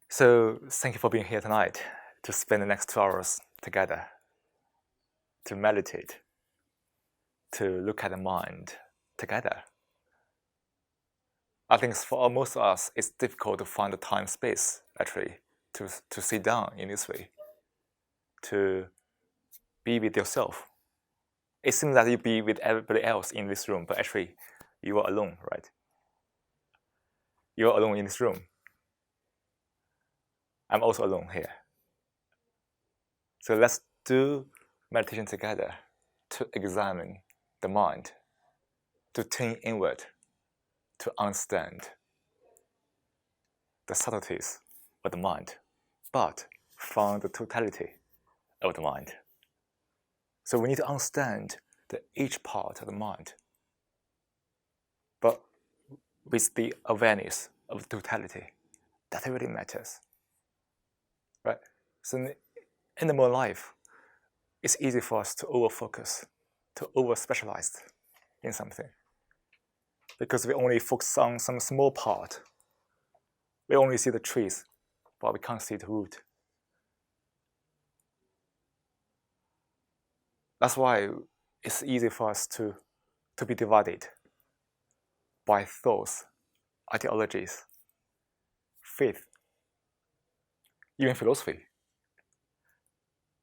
So thank you for being here tonight to spend the next 2 hours together, to meditate, to look at the mind together. I think for most of us, it's difficult to find the time space, actually, to sit down in this way, to be with yourself. It seems that you be with everybody else in this room, but actually, you are alone, right? You are alone in this room. I'm also alone here. So let's do meditation together to examine the mind, to turn inward, to understand the subtleties of the mind, but from the totality of the mind. So we need to understand each part of the mind, but with the awareness of the totality. That really matters, right? So in the modern life, it's easy for us to over-focus, to over-specialize in something, because we only focus on some small part. We only see the trees, but we can't see the root. That's why it's easy for us to be divided by thoughts, ideologies, faith, even philosophy,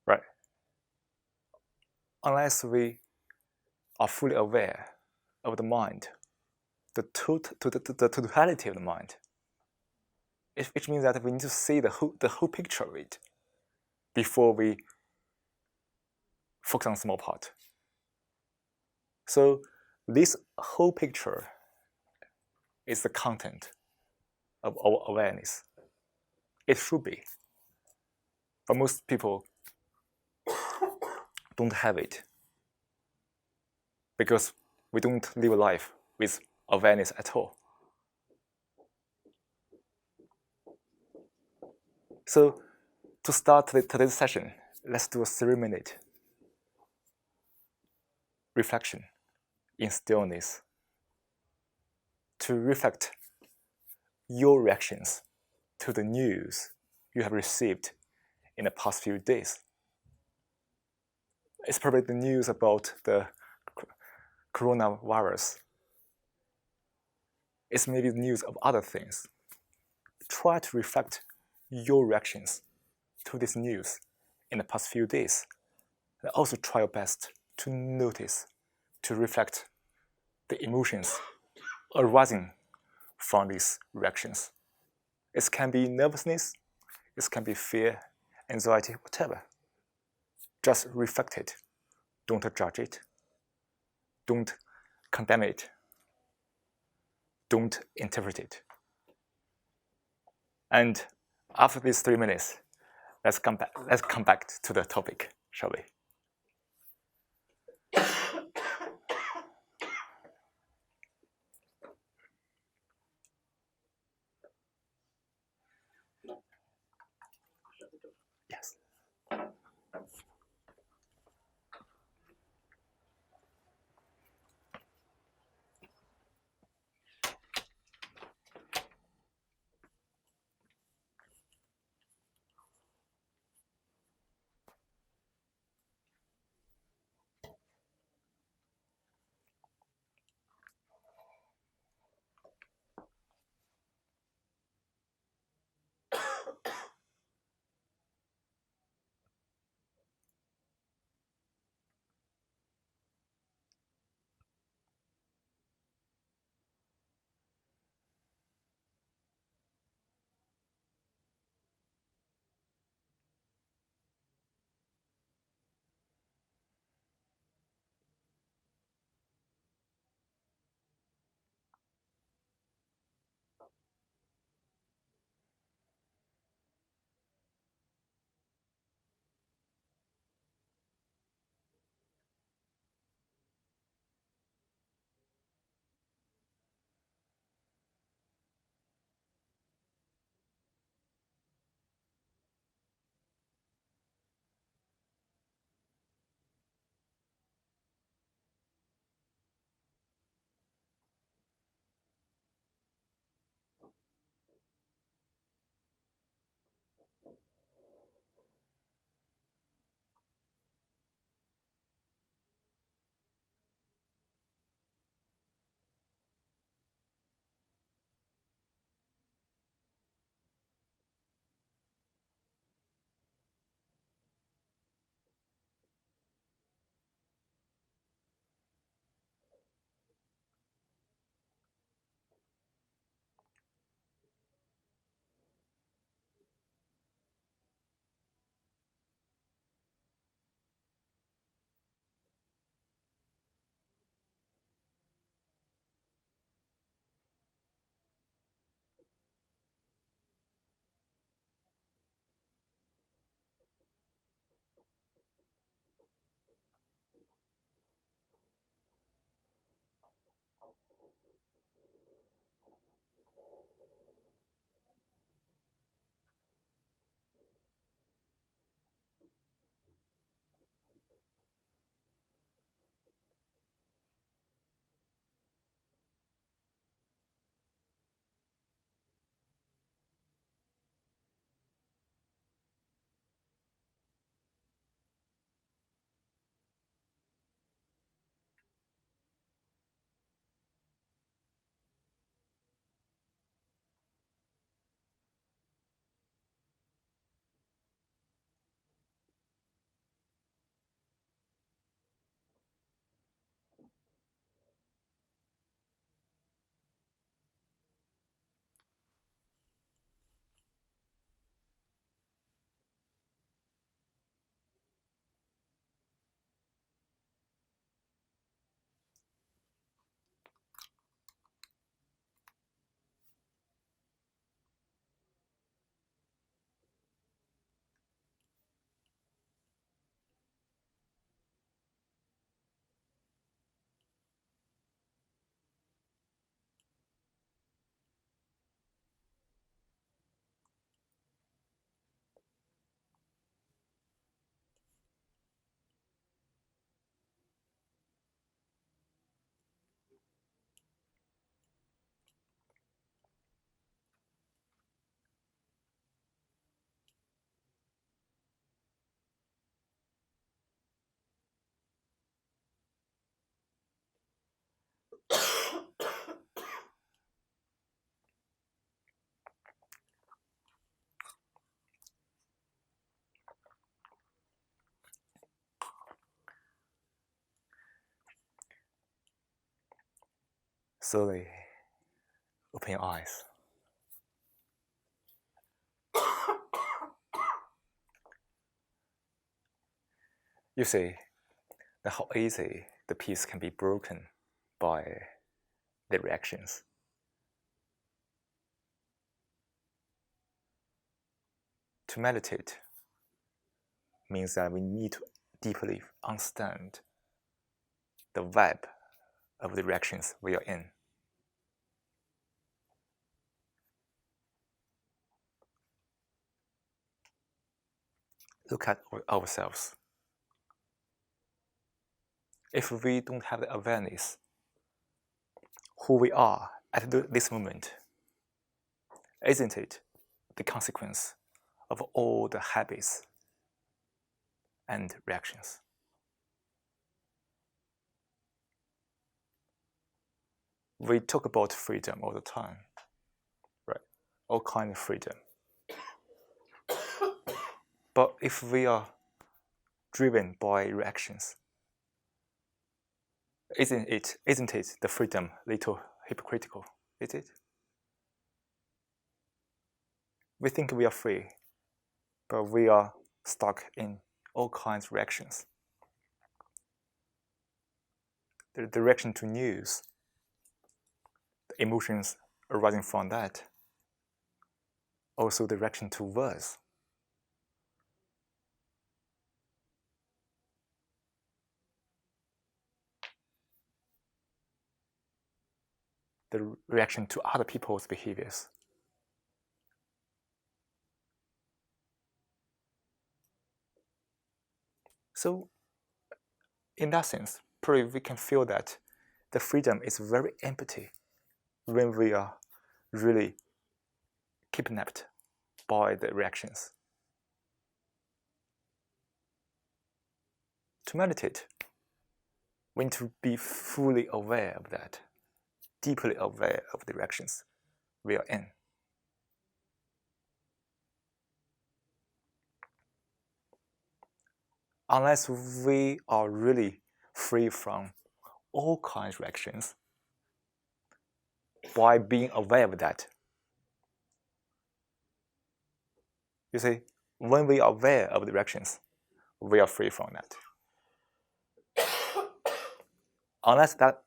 right? Unless we are fully aware of the mind, the totality of the mind, which means that we need to see the whole picture of it before we focus on a small part. So this whole picture is the content of our awareness. It should be. But most people don't have it because we don't live a life with awareness at all. So to start today's session, let's do a 3-minute reflection in stillness to reflect your reactions to the news you have received in the past few days. It's probably the news about the coronavirus. It's maybe the news of other things. Try to reflect your reactions to this news in the past few days. And also try your best to notice, to reflect the emotions arising from these reactions. It can be nervousness, it can be fear, anxiety, whatever. Just reflect it. Don't judge it. Don't condemn it. Don't interpret it. And after these 3 minutes, let's come back to the topic, shall we? Yes. Slowly open your eyes. You see how easy the peace can be broken by the reactions. To meditate means that we need to deeply understand the web of the reactions we are in. Look at ourselves. If we don't have the awareness who we are at this moment, isn't it the consequence of all the habits and reactions? We talk about freedom all the time, right? All kind of freedom. But if we are driven by reactions, isn't it the freedom little hypocritical? Is it? We think we are free, but we are stuck in all kinds of reactions. The reaction to news, the emotions arising from that, also the reaction to words. The reaction to other people's behaviors. So, in that sense, probably we can feel that the freedom is very empty when we are really kidnapped by the reactions. To meditate, we need to be fully aware of that, deeply aware of the reactions we are in. Unless we are really free from all kinds of reactions, by being aware of that, you see, when we are aware of the reactions, we are free from that. Unless that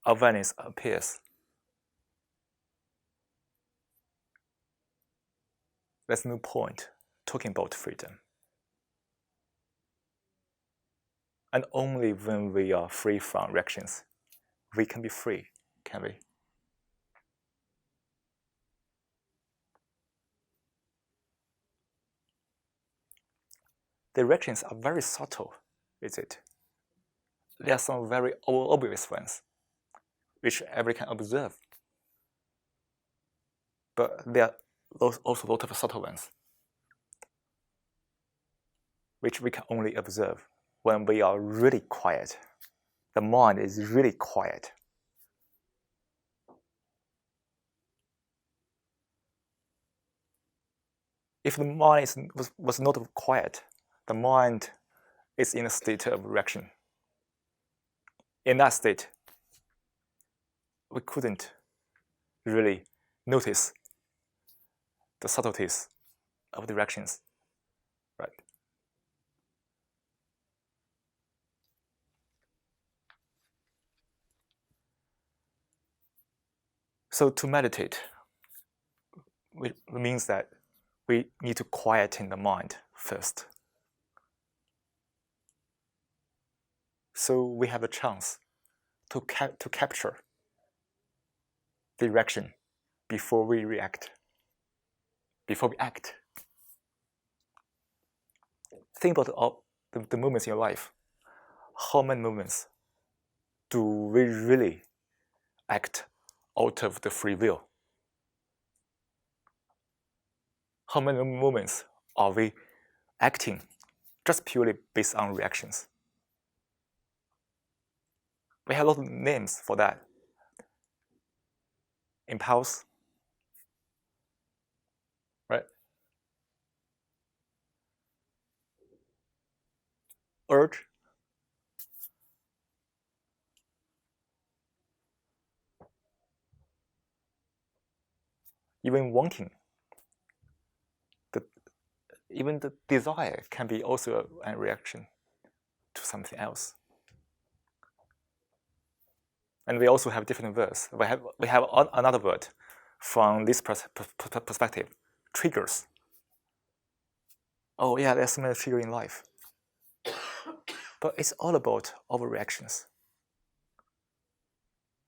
awareness appears, there's no point talking about freedom. And only when we are free from reactions, we can be free, can we? The reactions are very subtle, is it? There are some very obvious ones, which everyone can observe. But there are also a lot of subtle ones, which we can only observe when we are really quiet. The mind is really quiet. If the mind was not quiet, the mind is in a state of reaction. In that state, we couldn't really notice the subtleties of the reactions, right? So to meditate means that we need to quieten the mind first. So we have a chance to capture the reaction before we react, before we act. Think about all the moments in your life. How many moments do we really act out of the free will? How many moments are we acting just purely based on reactions? We have a lot of names for that. Impulse, right? Urge, even wanting. Even the desire can be also a reaction to something else. And we also have different words. We have another word from this perspective, triggers. Oh yeah, there's so many triggers in life. But it's all about overreactions.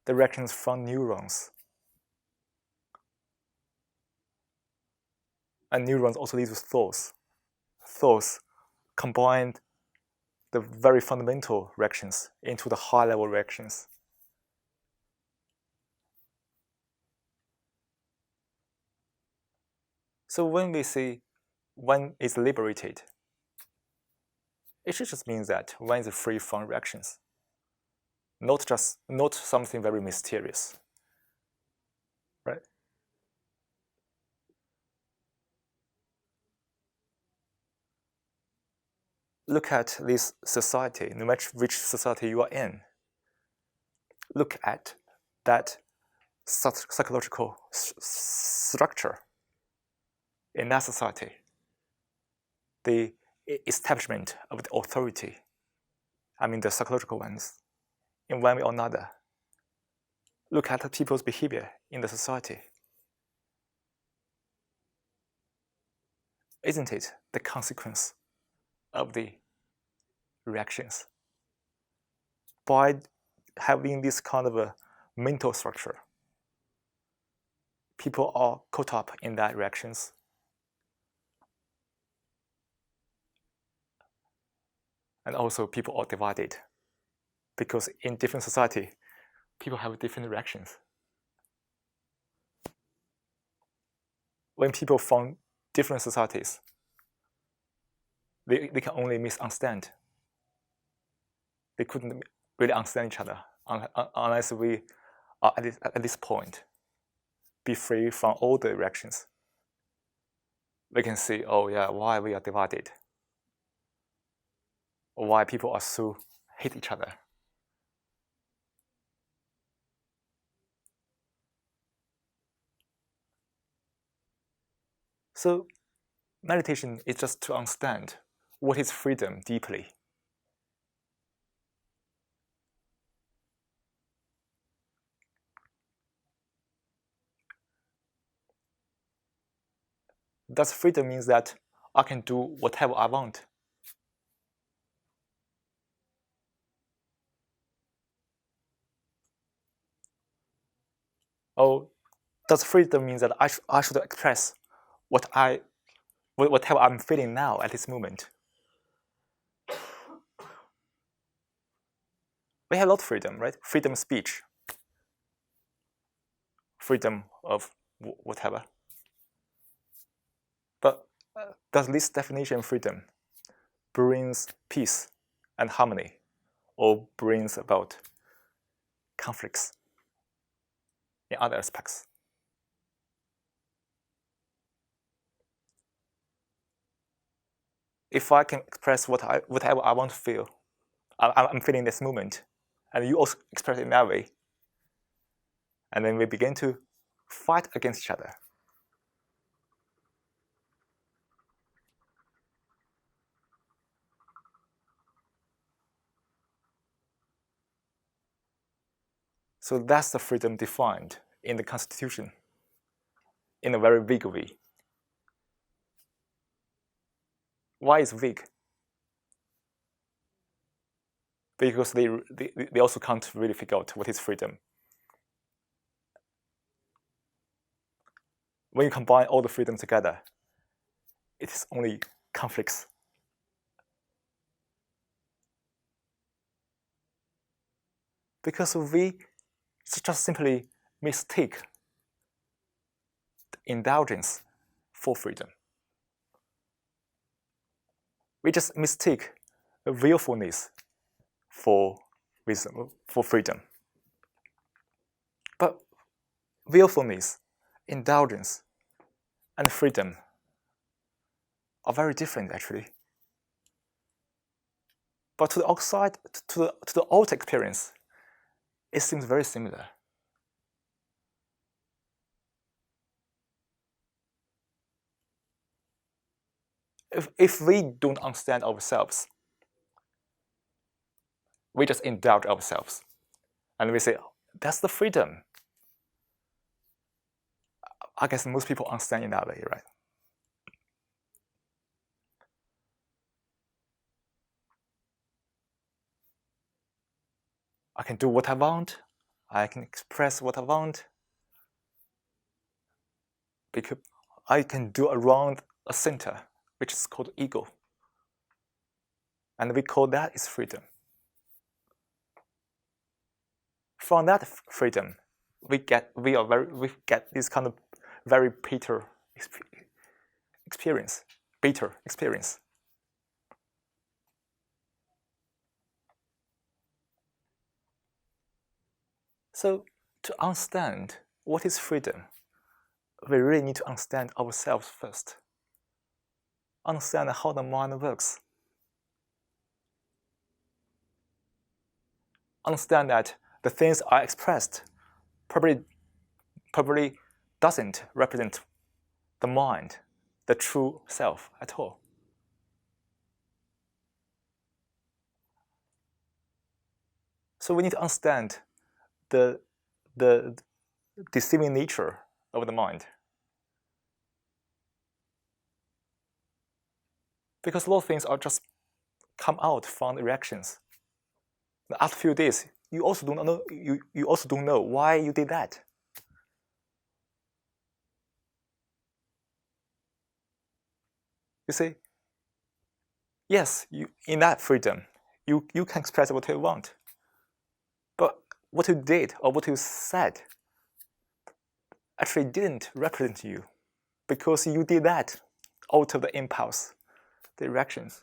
The reactions from neurons. And neurons also lead to thoughts. Thoughts combine the very fundamental reactions into the high-level reactions. So when we say one is liberated, it just means that one is free from reactions, not something very mysterious, right? Look at this society, no matter which society you are in. Look at that psychological structure in that society, the establishment of the authority, I mean the psychological ones, in one way or another. Look at people's behavior in the society. Isn't it the consequence of the reactions? By having this kind of a mental structure, people are caught up in that reactions. And also people are divided, because in different society, people have different reactions. When people from different societies, they can only misunderstand. They couldn't really understand each other unless we are at this point be free from all the reactions. We can see, oh yeah, why we are divided, or why people are so hate each other. So meditation is just to understand what is freedom deeply. Does freedom means that I can do whatever I want? Or does freedom mean that I should express whatever I'm feeling now at this moment? We have a lot of freedom, right? Freedom of speech, freedom of whatever. But does this definition of freedom brings peace and harmony, or brings about conflicts in other aspects? If I can express whatever I want to feel, I'm feeling this moment, and you also express it in that way, and then we begin to fight against each other. So that's the freedom defined in the Constitution in a very vague way. Why is vague? Because they also can't really figure out what is freedom. When you combine all the freedom together, it is only conflicts. Because we just simply mistake indulgence for freedom. We just mistake willfulness for wisdom, for freedom. But willfulness, indulgence, and freedom are very different, actually. But to the outside, to the outer experience, it seems very similar. If we don't understand ourselves, we just indulge ourselves. And we say, that's the freedom. I guess most people understand in that way, right? I can do what I want. I can express what I want. Because I can do around a center, which is called ego. And we call that is freedom. From that freedom, we get this kind of very bitter experience. So to understand what is freedom, we really need to understand ourselves first. Understand how the mind works. Understand that the things I expressed probably doesn't represent the mind, the true self at all. So we need to understand the deceiving nature of the mind. Because a lot of things are just come out from the reactions. After a few days, you also don't know why you did that. You see, yes, in that freedom, you can express what you want. But what you did or what you said actually didn't represent you, because you did that out of the impulse, the reactions.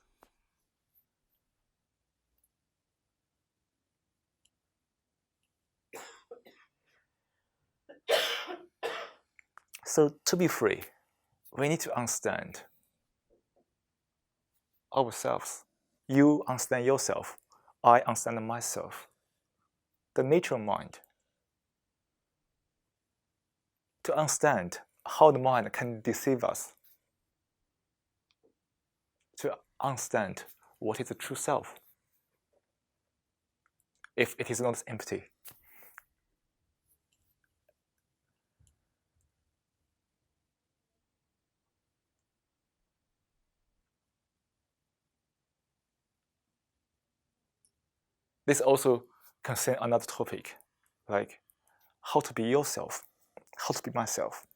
So to be free, we need to understand ourselves. You understand yourself. I understand myself. The nature of mind. To understand how the mind can deceive us. To understand what is the true self, if it is not empty. This also concerns another topic, like how to be yourself, how to be myself.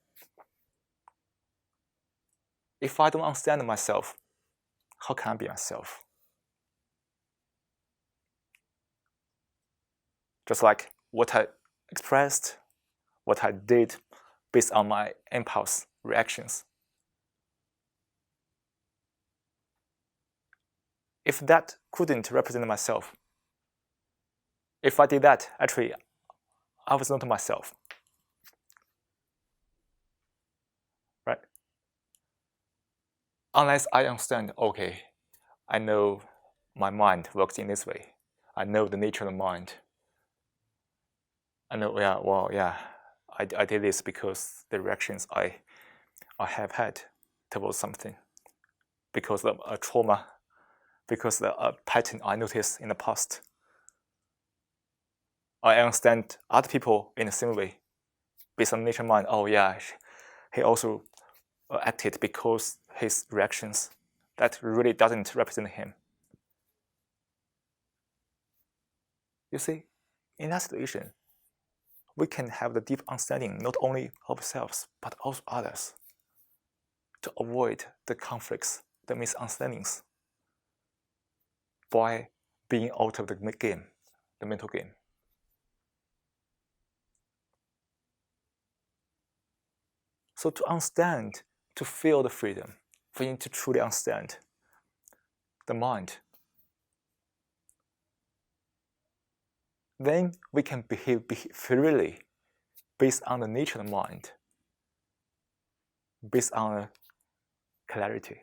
If I don't understand myself, how can I be myself? Just like what I expressed, what I did based on my impulse reactions. If that couldn't represent myself, if I did that, actually, I was not myself. Right? Unless I understand, okay, I know my mind works in this way. I know the nature of the mind. I know, I did this because the reactions I have had towards something, because of a trauma, because of a pattern I noticed in the past. I understand other people in a similar way, based on nature of mind. Oh yeah, he also acted because his reactions that really doesn't represent him. You see, in that situation, we can have the deep understanding not only of ourselves but also others, to avoid the conflicts, the misunderstandings, by being out of the game, the mental game. So to understand, to feel the freedom, we need to truly understand the mind. Then we can behave freely based on the nature of the mind, based on clarity.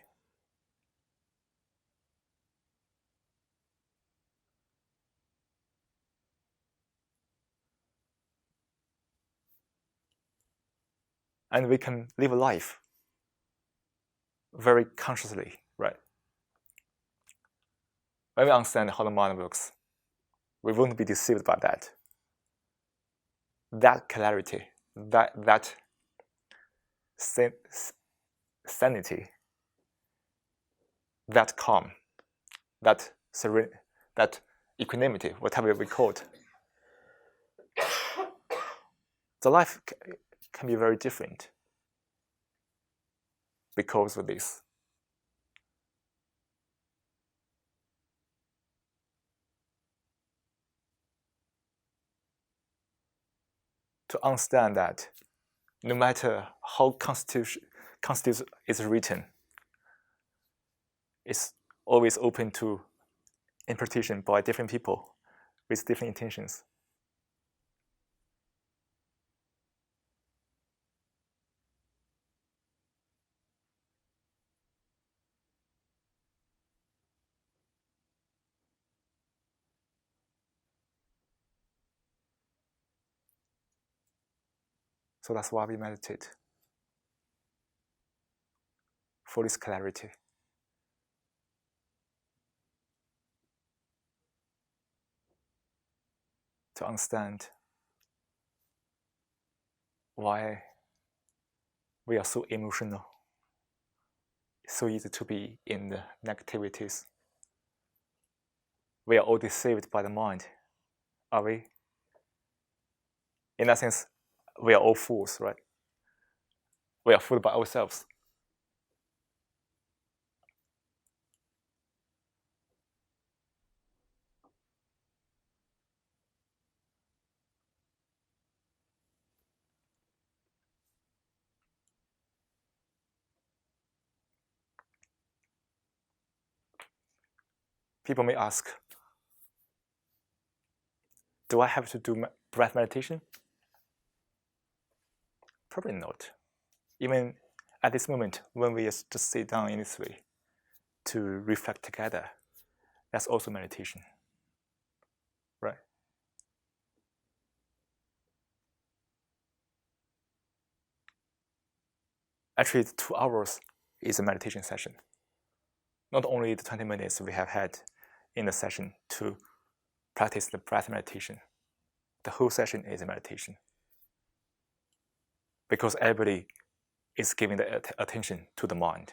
And we can live a life very consciously, right? when we understand how the mind works, we won't be deceived by that. That clarity, that sanity, that calm, that serenity, that equanimity, whatever we call it, the life can be very different because of this. To understand that no matter how Constitution is written, it's always open to interpretation by different people with different intentions. So that's why we meditate, for this clarity. To understand why we are so emotional. It's so easy to be in the negativities. We are all deceived by the mind, are we? In that sense, we are all fools, right? We are fooled by ourselves. People may ask, do I have to do breath meditation? Probably not. Even at this moment, when we just sit down in this way to reflect together, that's also meditation, right? Actually, 2 hours is a meditation session. Not only the 20 minutes we have had in the session to practice the breath meditation, the whole session is a meditation. Because everybody is giving the attention to the mind.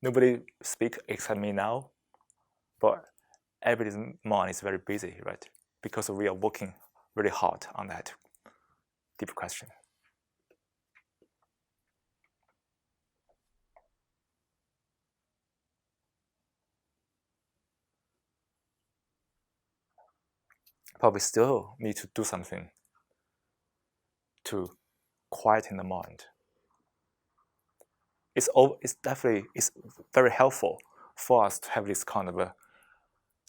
Nobody speaks except me now, but everybody's mind is very busy, right? Because we are working really hard on that deep question. But we still need to do something to quieten the mind. It's very helpful for us to have this kind of a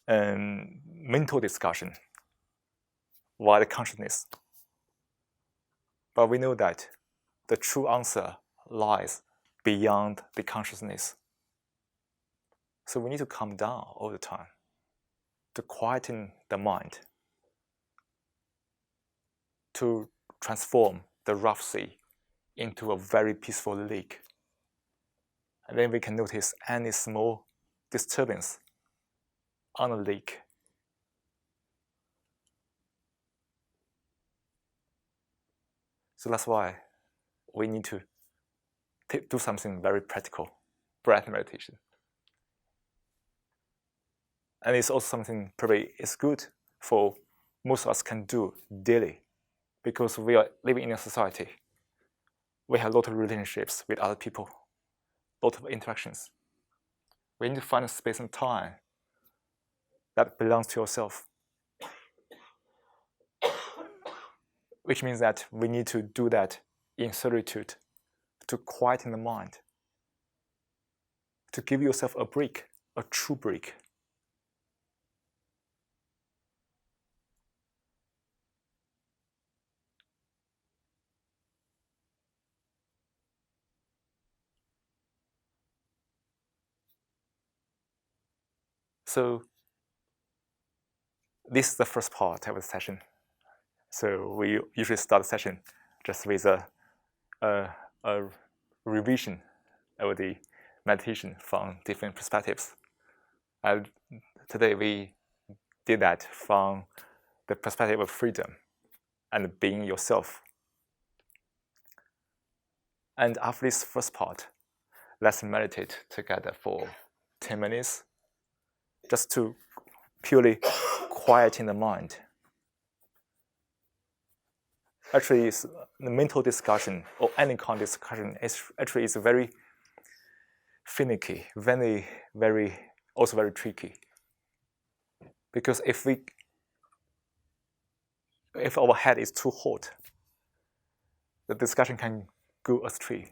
mental discussion via the consciousness. But we know that the true answer lies beyond the consciousness. So we need to calm down all the time to quieten the mind, to transform the rough sea into a very peaceful lake. And then we can notice any small disturbance on the lake. So that's why we need to do something very practical, breath meditation. And it's also something probably is good for most of us can do daily, because we are living in a society. We have a lot of relationships with other people, a lot of interactions. We need to find a space and time that belongs to yourself. Which means that we need to do that in solitude to quieten the mind, to give yourself a break, a true break. So this is the first part of the session. So we usually start the session just with a revision of the meditation from different perspectives. And today we did that from the perspective of freedom and being yourself. And after this first part, let's meditate together for 10 minutes just to purely quieten the mind. Actually, the mental discussion or any kind of discussion is very finicky, also very tricky. Because if our head is too hot, the discussion can go astray.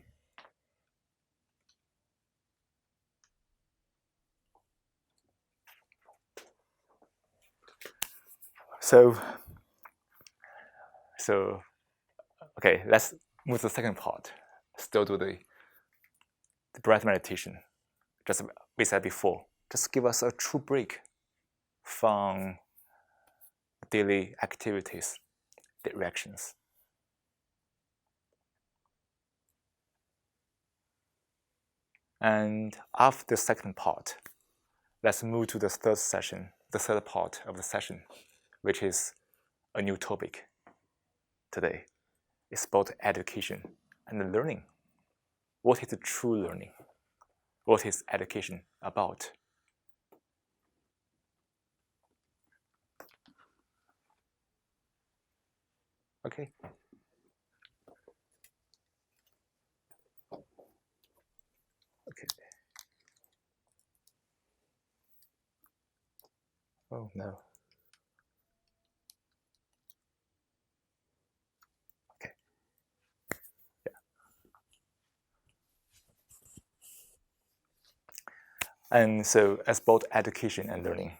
So okay, let's move to the second part. Still do the breath meditation. Just we said before, just give us a true break from daily activities, directions. And after the second part, let's move to the third part of the session, which is a new topic today. It's about education and learning. What is the true learning? What is education about? Okay. Okay. Oh no. Okay. Yeah. And so it's about education and learning.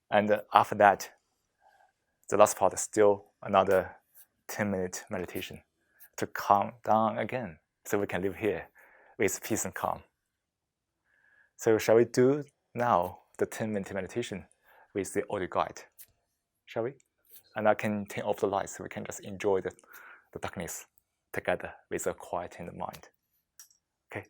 And after that, the last part is still another 10-minute meditation to calm down again, so we can live here with peace and calm. So shall we do now the 10-minute meditation with the audio guide? Shall we? And I can turn off the lights so we can just enjoy the darkness together with a quiet in the mind. Okay.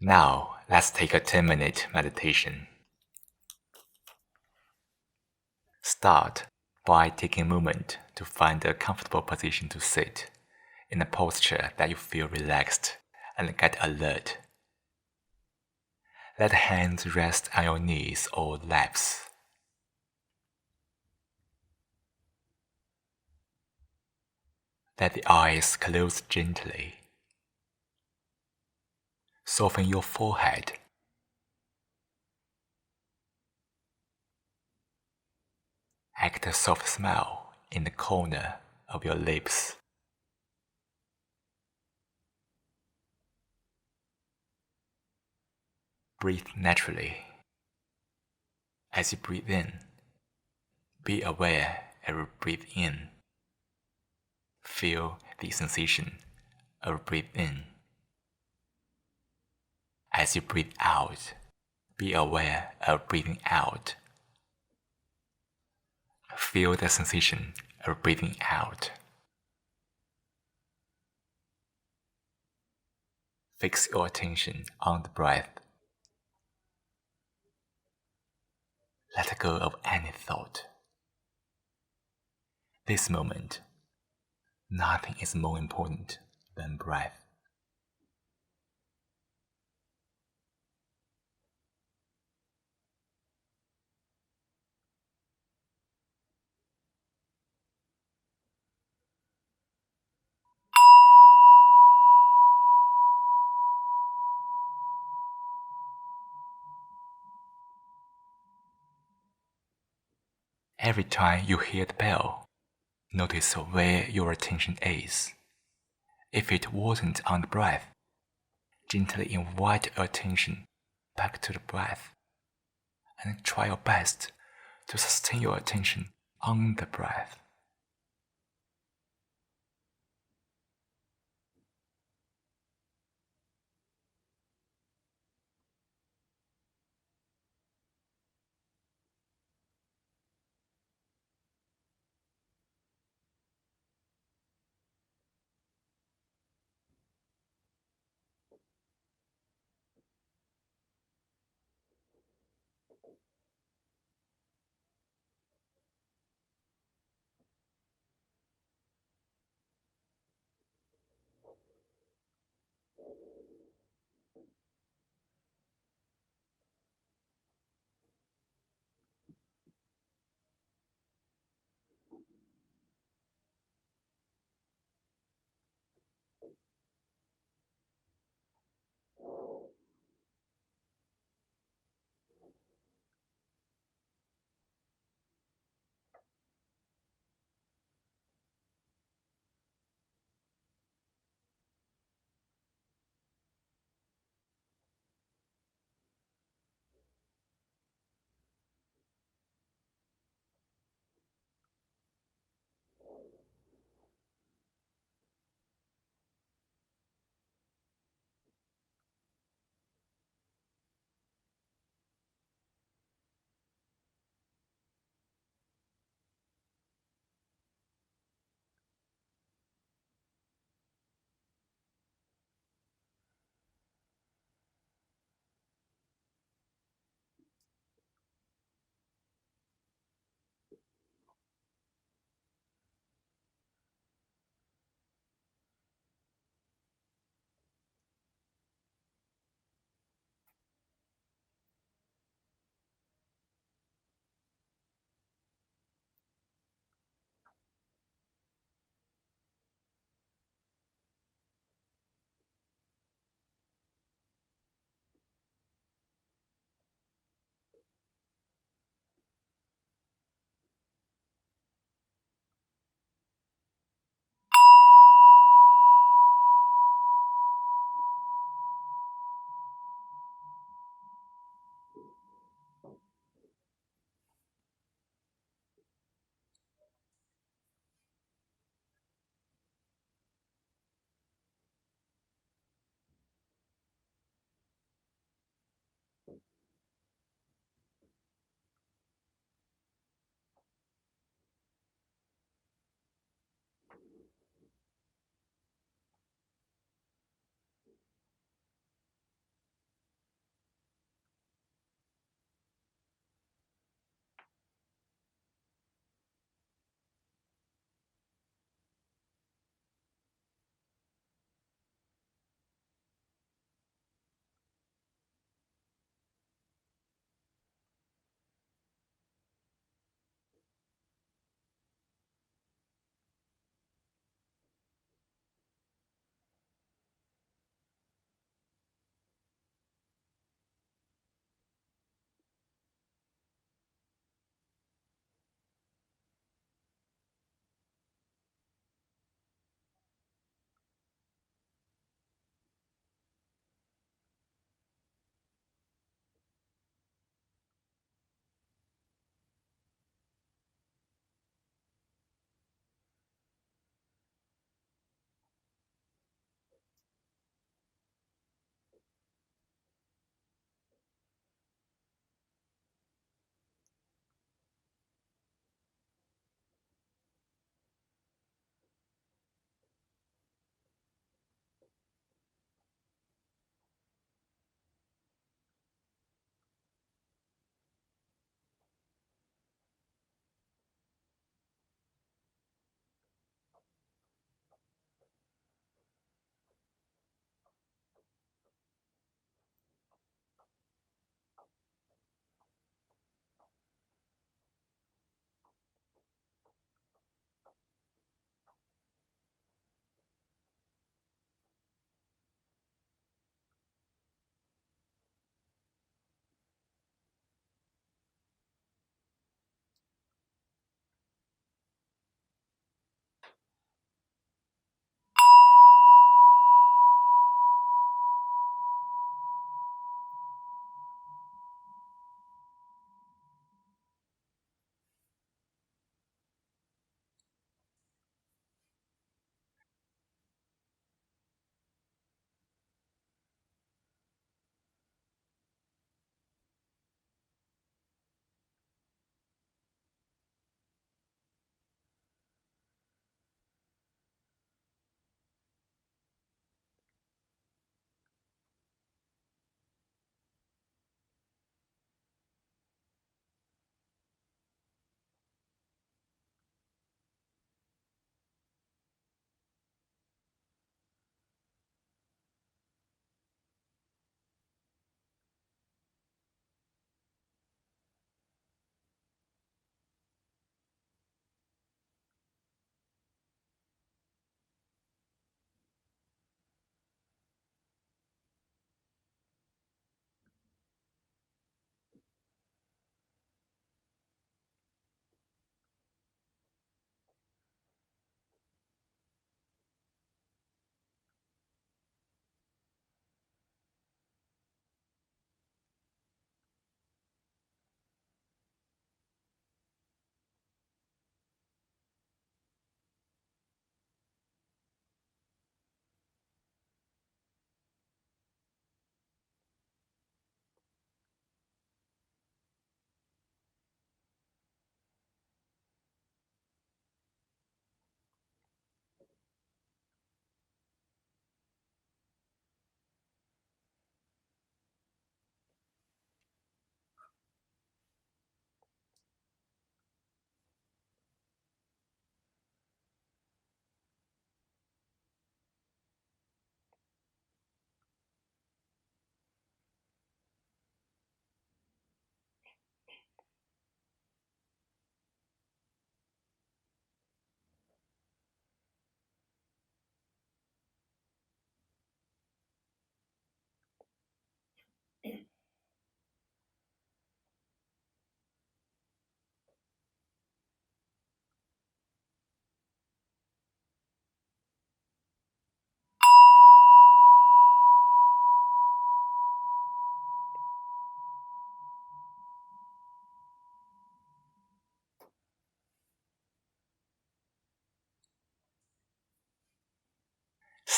Now, let's take a 10-minute meditation. Start by taking a moment to find a comfortable position to sit in a posture that you feel relaxed and get alert. Let hands rest on your knees or laps. Let the eyes close gently. Soften your forehead. Act a soft smile in the corner of your lips. Breathe naturally. As you breathe in, be aware as you breathe in. Feel the sensation of breathe in. As you breathe out, be aware of breathing out. Feel the sensation of breathing out. Fix your attention on the breath. Let go of any thought. This moment, nothing is more important than breath. Every time you hear the bell, notice where your attention is. If it wasn't on the breath, gently invite attention back to the breath, and try your best to sustain your attention on the breath.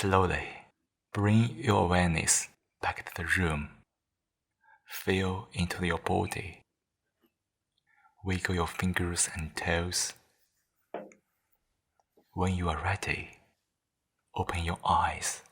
Slowly bring your awareness back to the room. Feel into your body. Wiggle your fingers and toes. When you are ready, open your eyes.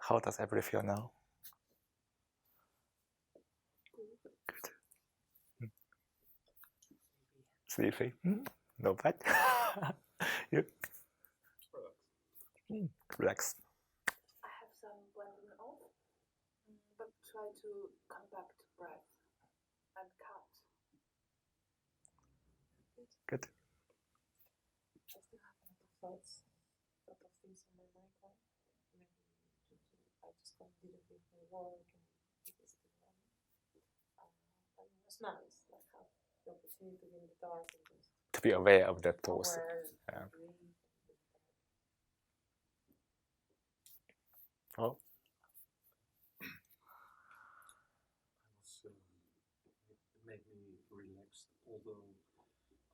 How does everybody feel now? Good. Sleepy? No bad? You? Relax. I have some blending off, but try to come back to breath and count. Good. I still have a lot of thoughts, a lot of things on my mind now. Maybe I just didn't leave my work and it was still running. But it was nice, like how the opportunity to be in the dark and just To be aware of that thoughts. aware, breathe. Oh. It made me relaxed, although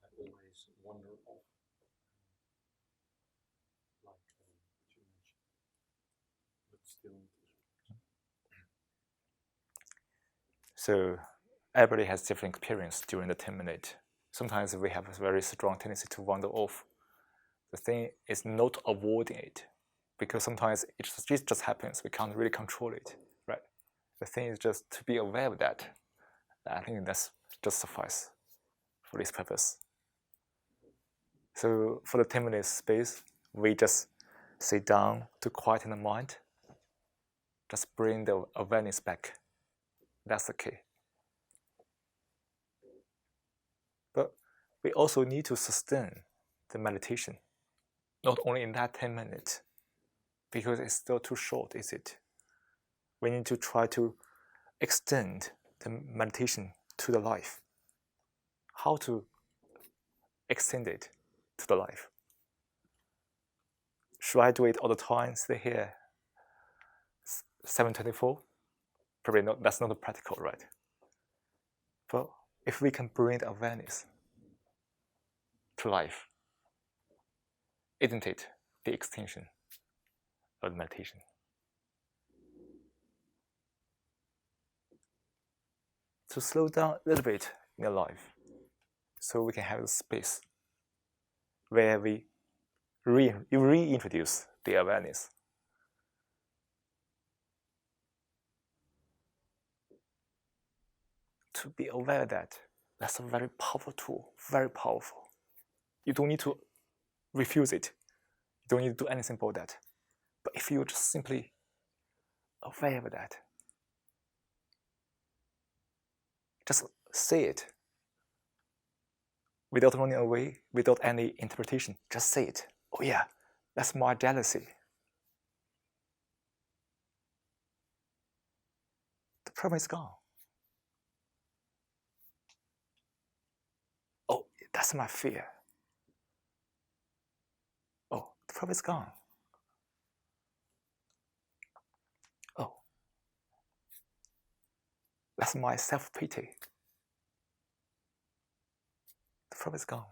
I always wander off, like what you mentioned, but still. So everybody has different experience during the 10 minutes. Sometimes we have a very strong tendency to wander off. The thing is not avoiding it, because sometimes it just happens. We can't really control it, right? The thing is just to be aware of that. I think that's just suffice for this purpose. So for the 10 minutes space, we just sit down to quieten the mind. Just bring the awareness back. That's the key. But we also need to sustain the meditation, not only in that 10 minutes, because it's still too short, is it? We need to try to extend the meditation to the life. How to extend it to the life? Should I do it all the time? Stay here 724? Probably not. That's not practical, right? But if we can bring the awareness to life, isn't it the extension of the meditation? To slow down a little bit in your life, so we can have a space where we reintroduce the awareness. To be aware that that's a very powerful tool, very powerful. You don't need to refuse it. You don't need to do anything about that. But if you're just simply aware of that, just say it without running away, without any interpretation. Just say it. Oh yeah, that's my jealousy. The problem is gone. Oh, that's my fear. Oh, the problem is gone. Oh, that's my self-pity. The problem is gone.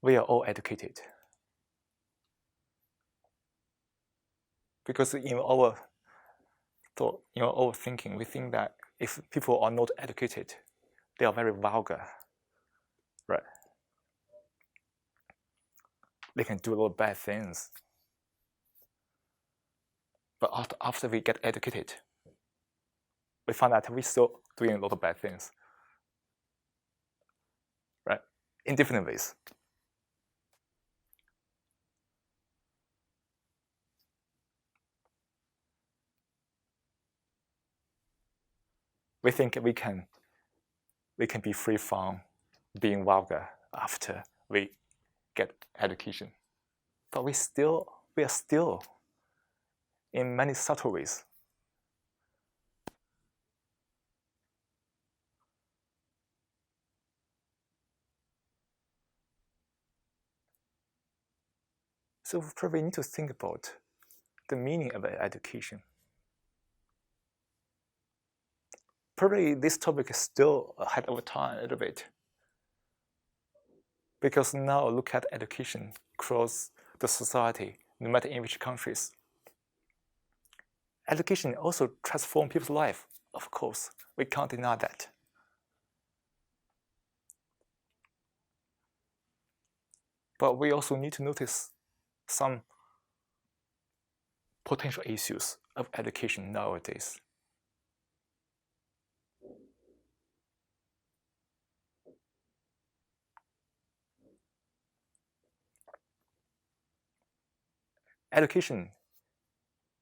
We are all educated. Because in our thought, in our thinking, we think that if people are not educated, they are very vulgar. they can do a lot of bad things. But after we get educated, we find that we're still doing a lot of bad things, right? In different ways. We think we can be free from being vulgar after we get education, but we are still in many subtle ways. So we probably need to think about the meaning of education. Probably this topic is still ahead of time a little bit, because now look at education across the society, no matter in which countries. Education also transforms people's life, of course. We can't deny that. But we also need to notice some potential issues of education nowadays. Education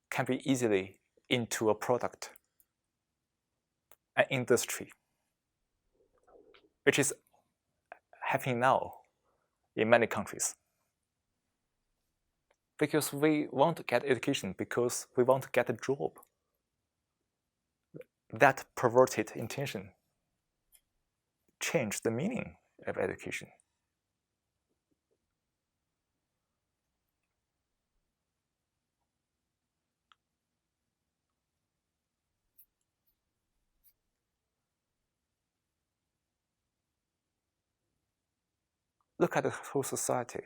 can be easily into a product, an industry, which is happening now in many countries. Because we want to get education because we want to get a job. That perverted intention changed the meaning of education. Look at the whole society.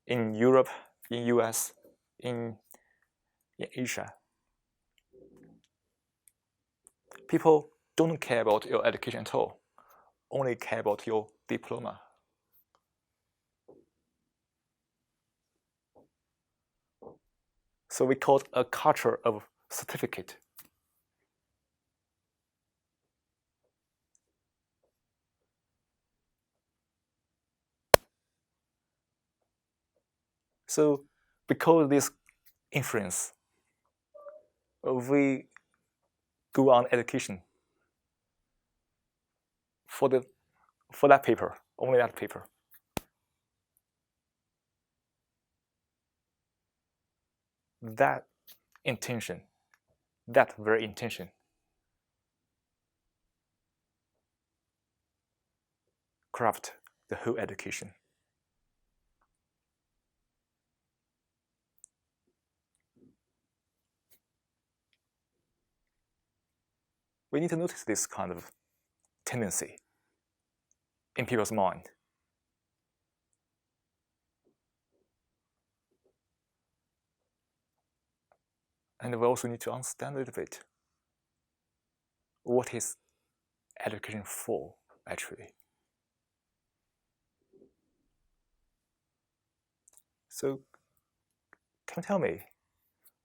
In Europe, in US, in Asia, people don't care about your education at all, only care about your diploma. So we call it a culture of certificate. So because of this influence, we go on education for that paper, only that paper. That intention, that very intention, corrupt the whole education. We need to notice this kind of tendency in people's mind. And we also need to understand a little bit what is education for, actually. So, can you tell me,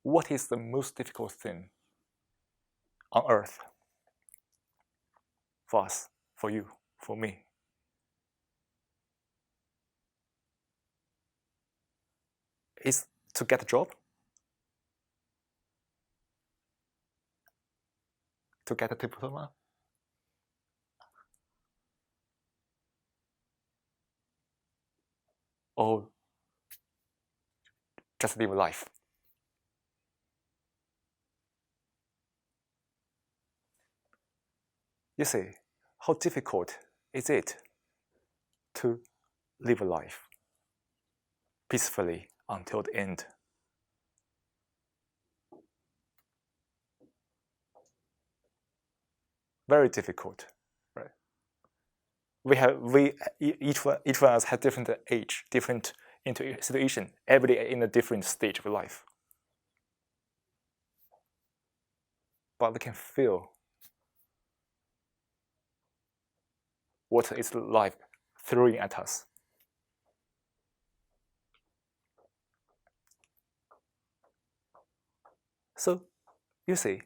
what is the most difficult thing on earth for us, for you, for me? Is to get a job? To get a diploma? Or just live life? You see, how difficult is it to live a life peacefully until the end? Very difficult, right? Each one of us has different age, different situation, everybody in a different stage of life. But we can feel what is life throwing at us. So, you see,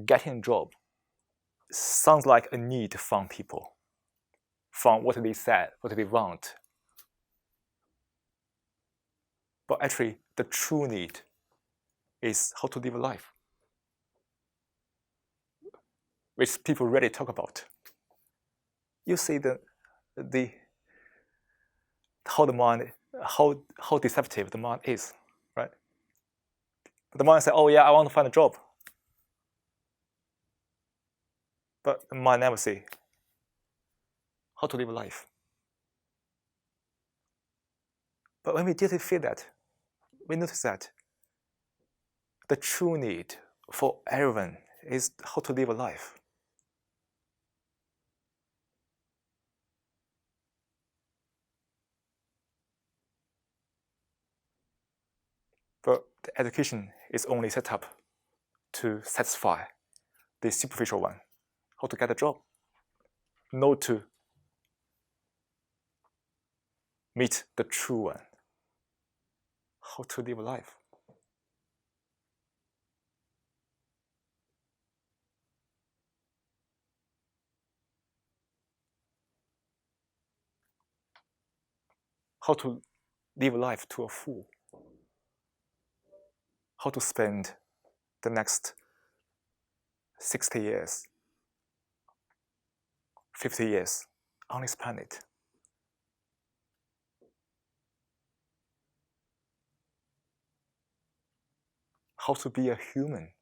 getting a job sounds like a need from people, from what they said, what they want. But actually, the true need is how to live a life, which people rarely talk about. You see how deceptive the mind is, right? The mind says, "Oh yeah, I want to find a job," but the mind never say how to live a life. But when we deeply feel that, we notice that the true need for everyone is how to live a life. But the education is only set up to satisfy the superficial one, how to get a job, not to meet the true one, how to live a life. How to live life to a full. How to spend the next 60 years, 50 years on this planet. How to be a human.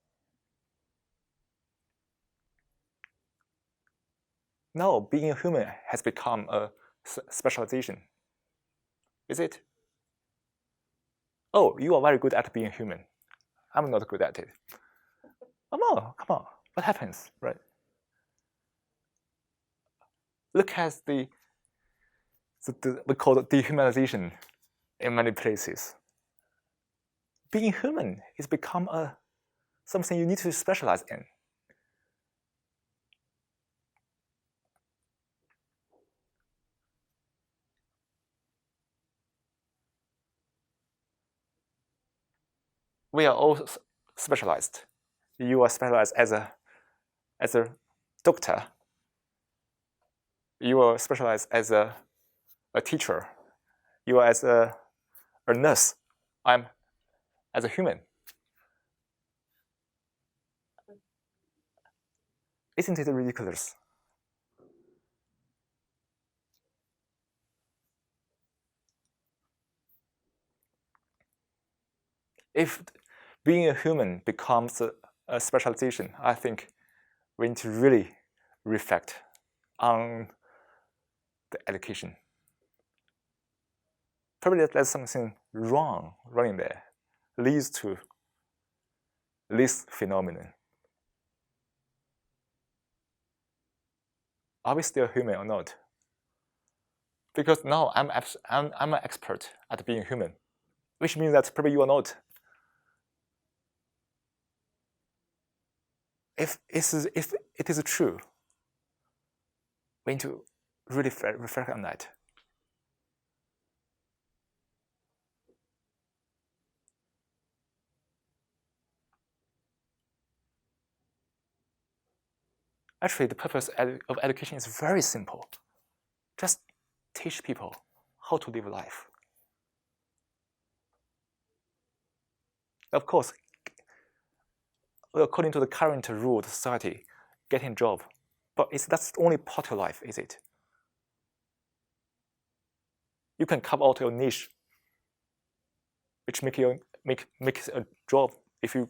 Now, being a human has become a specialization. Is it? Oh, you are very good at being human. I'm not good at it. Come on. What happens, right? Look at we call it dehumanization in many places. Being human is become something you need to specialize in. We are all specialized. You are specialized as a doctor. You are specialized as a teacher. You are as a nurse. I'm as a human. Isn't it ridiculous? If being a human becomes a specialization, I think we need to really reflect on the education. Probably there's something wrong running there, leads to this phenomenon. Are we still human or not? Because now I'm an expert at being human, which means that probably you are not. If it is true, we need to really reflect on that. Actually, the purpose of education is very simple. Just teach people how to live life. Of course, according to the current rule of society, getting a job, but that's only part of life, is it? You can carve out your niche, which makes a job if you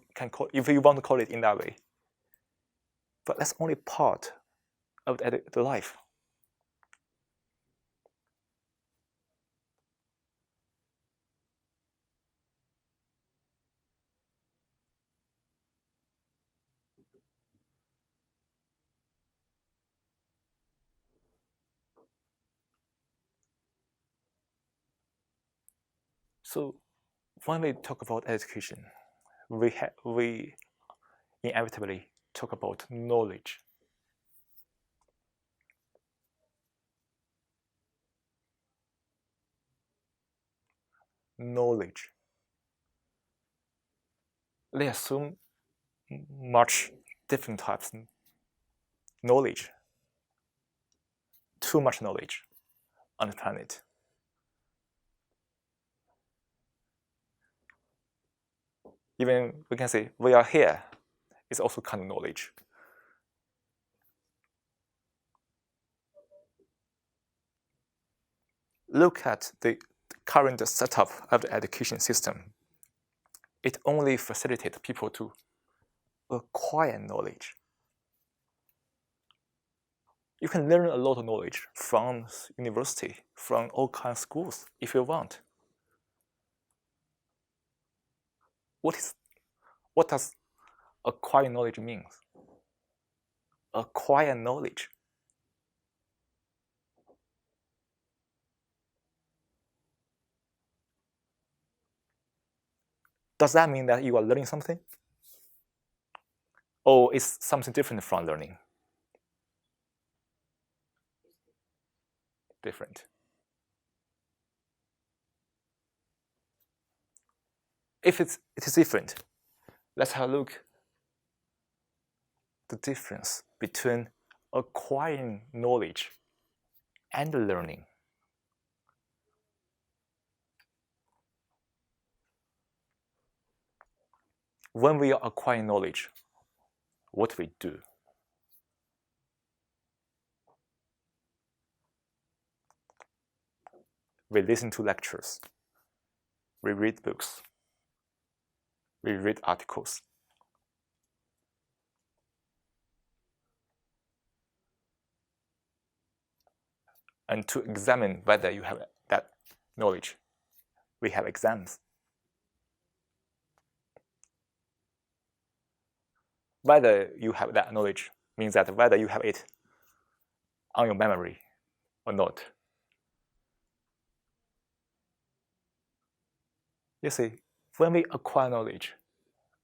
want to call it in that way. But that's only part of the life. So when we talk about education, we inevitably talk about knowledge. knowledge. There are so much different types of knowledge, too much knowledge on the planet. Even we can say we are here is also kind of knowledge. Look at the current setup of the education system. It only facilitates people to acquire knowledge. You can learn a lot of knowledge from university, from all kinds of schools if you want. What does acquire knowledge mean? Acquire knowledge. Does that mean that you are learning something? Or is something different from learning? Different. If it is different, let's have a look at the difference between acquiring knowledge and learning. When we are acquiring knowledge, what we do? We listen to lectures. We read books. We read articles. And to examine whether you have that knowledge, we have exams. Whether you have that knowledge means that whether you have it on your memory or not. You see, when we acquire knowledge,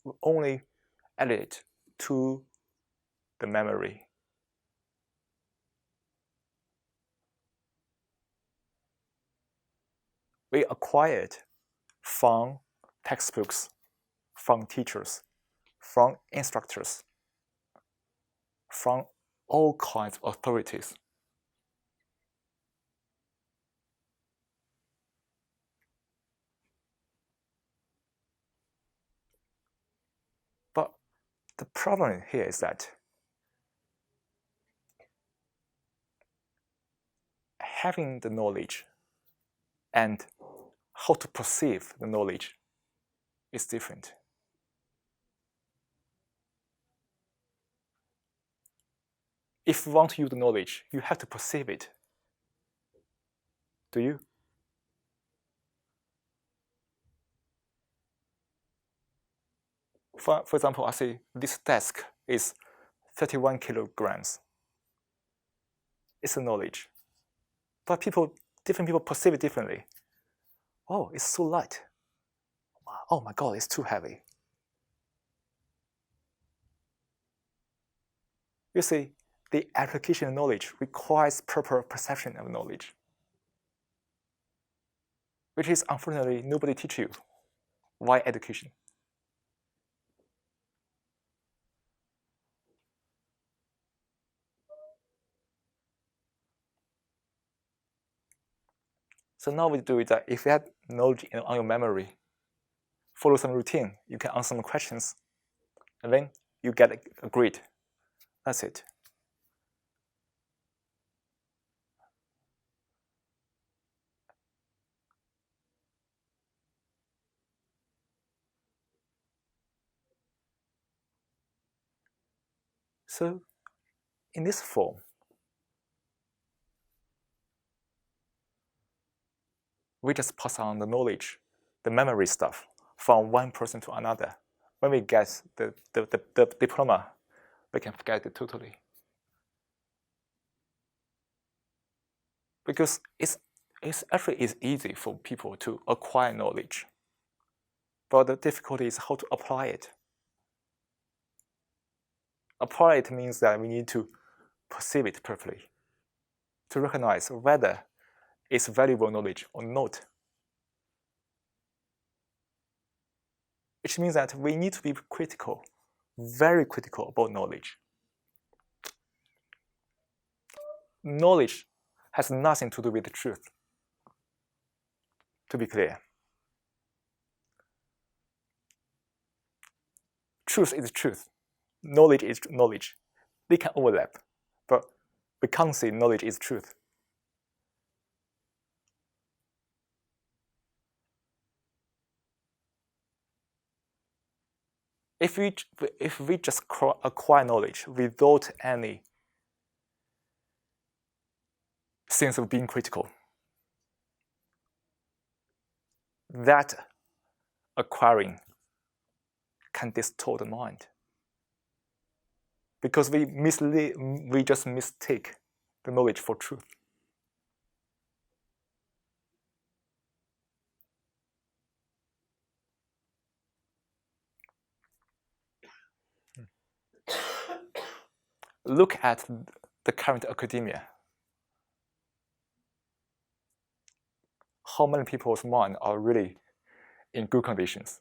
we only add it to the memory. We acquire it from textbooks, from teachers, from instructors, from all kinds of authorities. But the problem here is that having the knowledge and how to perceive the knowledge is different. If you want to use the knowledge, you have to perceive it. Do you? For example, I say this desk is 31 kilograms. It's a knowledge. But different people perceive it differently. Oh, it's so light. Oh my God, it's too heavy. You see, the application of knowledge requires proper perception of knowledge, which is unfortunately nobody teach you. Why education? So now we do is that if you have knowledge on your memory, follow some routine, you can answer some questions, and then you get a grade. That's it. So in this form, we just pass on the knowledge, the memory stuff, from one person to another. When we get the diploma, we can forget it totally. Because it's actually easy for people to acquire knowledge. But the difficulty is how to apply it. Apply it means that we need to perceive it properly, to recognize whether it's valuable knowledge or not. which means that we need to be critical, very critical about knowledge. Knowledge has nothing to do with the truth, to be clear. Truth is truth. Knowledge is knowledge. They can overlap, but we can't say knowledge is truth. If we just acquire knowledge without any sense of being critical, that acquiring can distort the mind, because we just mistake the knowledge for truth. Look at the current academia. How many people's minds are really in good conditions?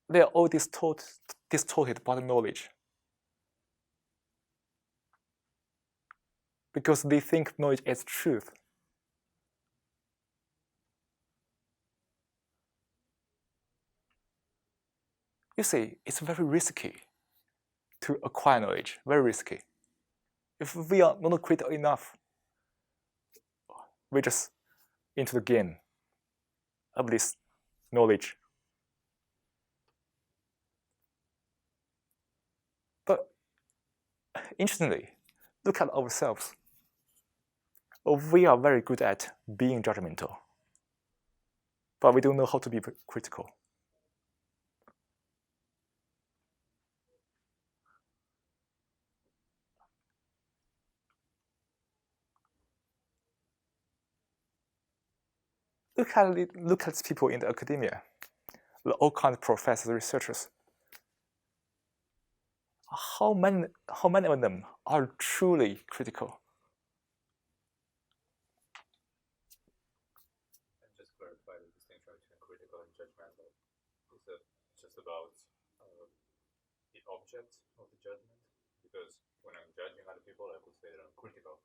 They are all distorted by the knowledge, because they think knowledge is truth. You see, it's very risky to acquire knowledge, very risky. If we are not critical enough, we're just into the game of this knowledge. But interestingly, look at ourselves. We are very good at being judgmental, but we don't know how to be critical. Look at people in the academia, all kinds of professors, researchers. How many of them are truly critical? And just clarify the distinction between critical and judgmental. Is it just about the object of the judgment? Because when I'm judging other people, I could say that I'm critical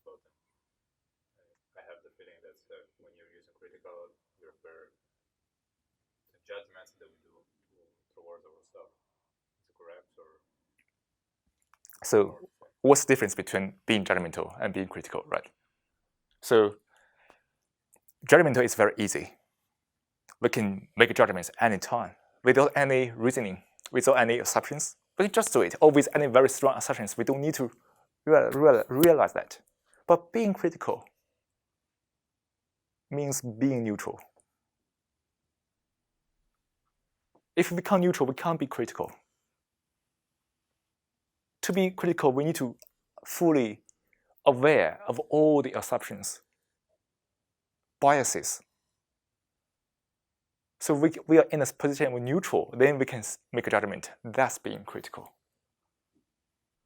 about them. I have the feeling that when you're using critical, you refer to judgments that we do towards ourselves. Is it correct? Or So what's the difference between being judgmental and being critical, right? So judgmental is very easy. We can make judgments anytime without any reasoning, without any assumptions. We can just do it, or with any very strong assumptions. We don't need to realize that. But being critical means being neutral. If we become neutral, we can't be critical. To be critical, we need to fully aware of all the assumptions, biases. So we are in a position of neutral, then we can make a judgment. That's being critical.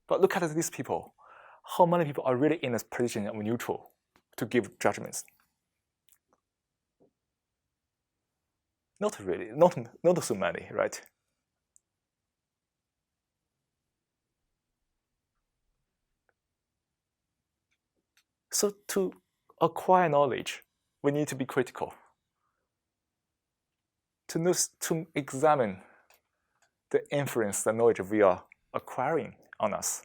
But look at these people. How many people are really in a position of neutral to give judgments? Not really, not so many, right? So to acquire knowledge, we need to be critical. To examine the influence the knowledge we are acquiring on us.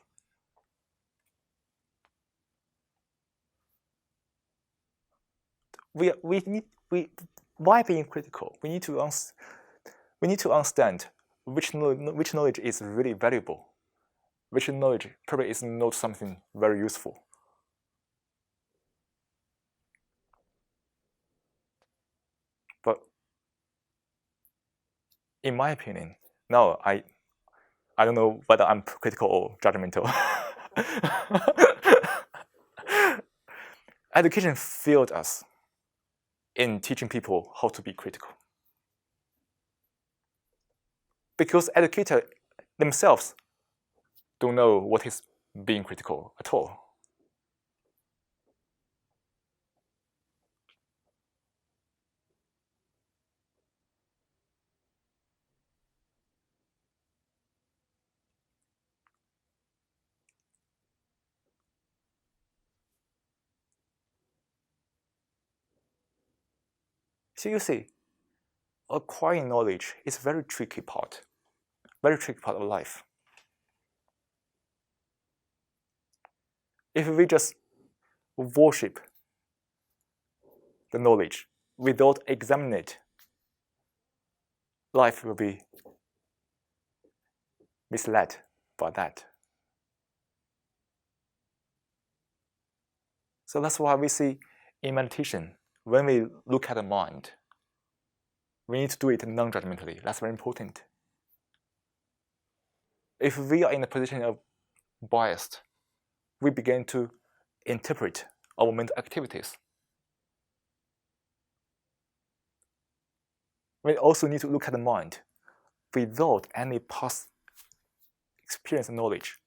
Why being critical? We need to understand which knowledge is really valuable, which knowledge probably is not something very useful. But in my opinion, now I don't know whether I'm critical or judgmental. Education failed us in teaching people how to be critical, because educators themselves don't know what is being critical at all. So you see, acquiring knowledge is a very tricky part of life. If we just worship the knowledge without examining it, life will be misled by that. So that's why we see in meditation, when we look at the mind, we need to do it non-judgmentally. That's very important. If we are in a position of biased, we begin to interpret our mental activities. We also need to look at the mind without any past experience and knowledge.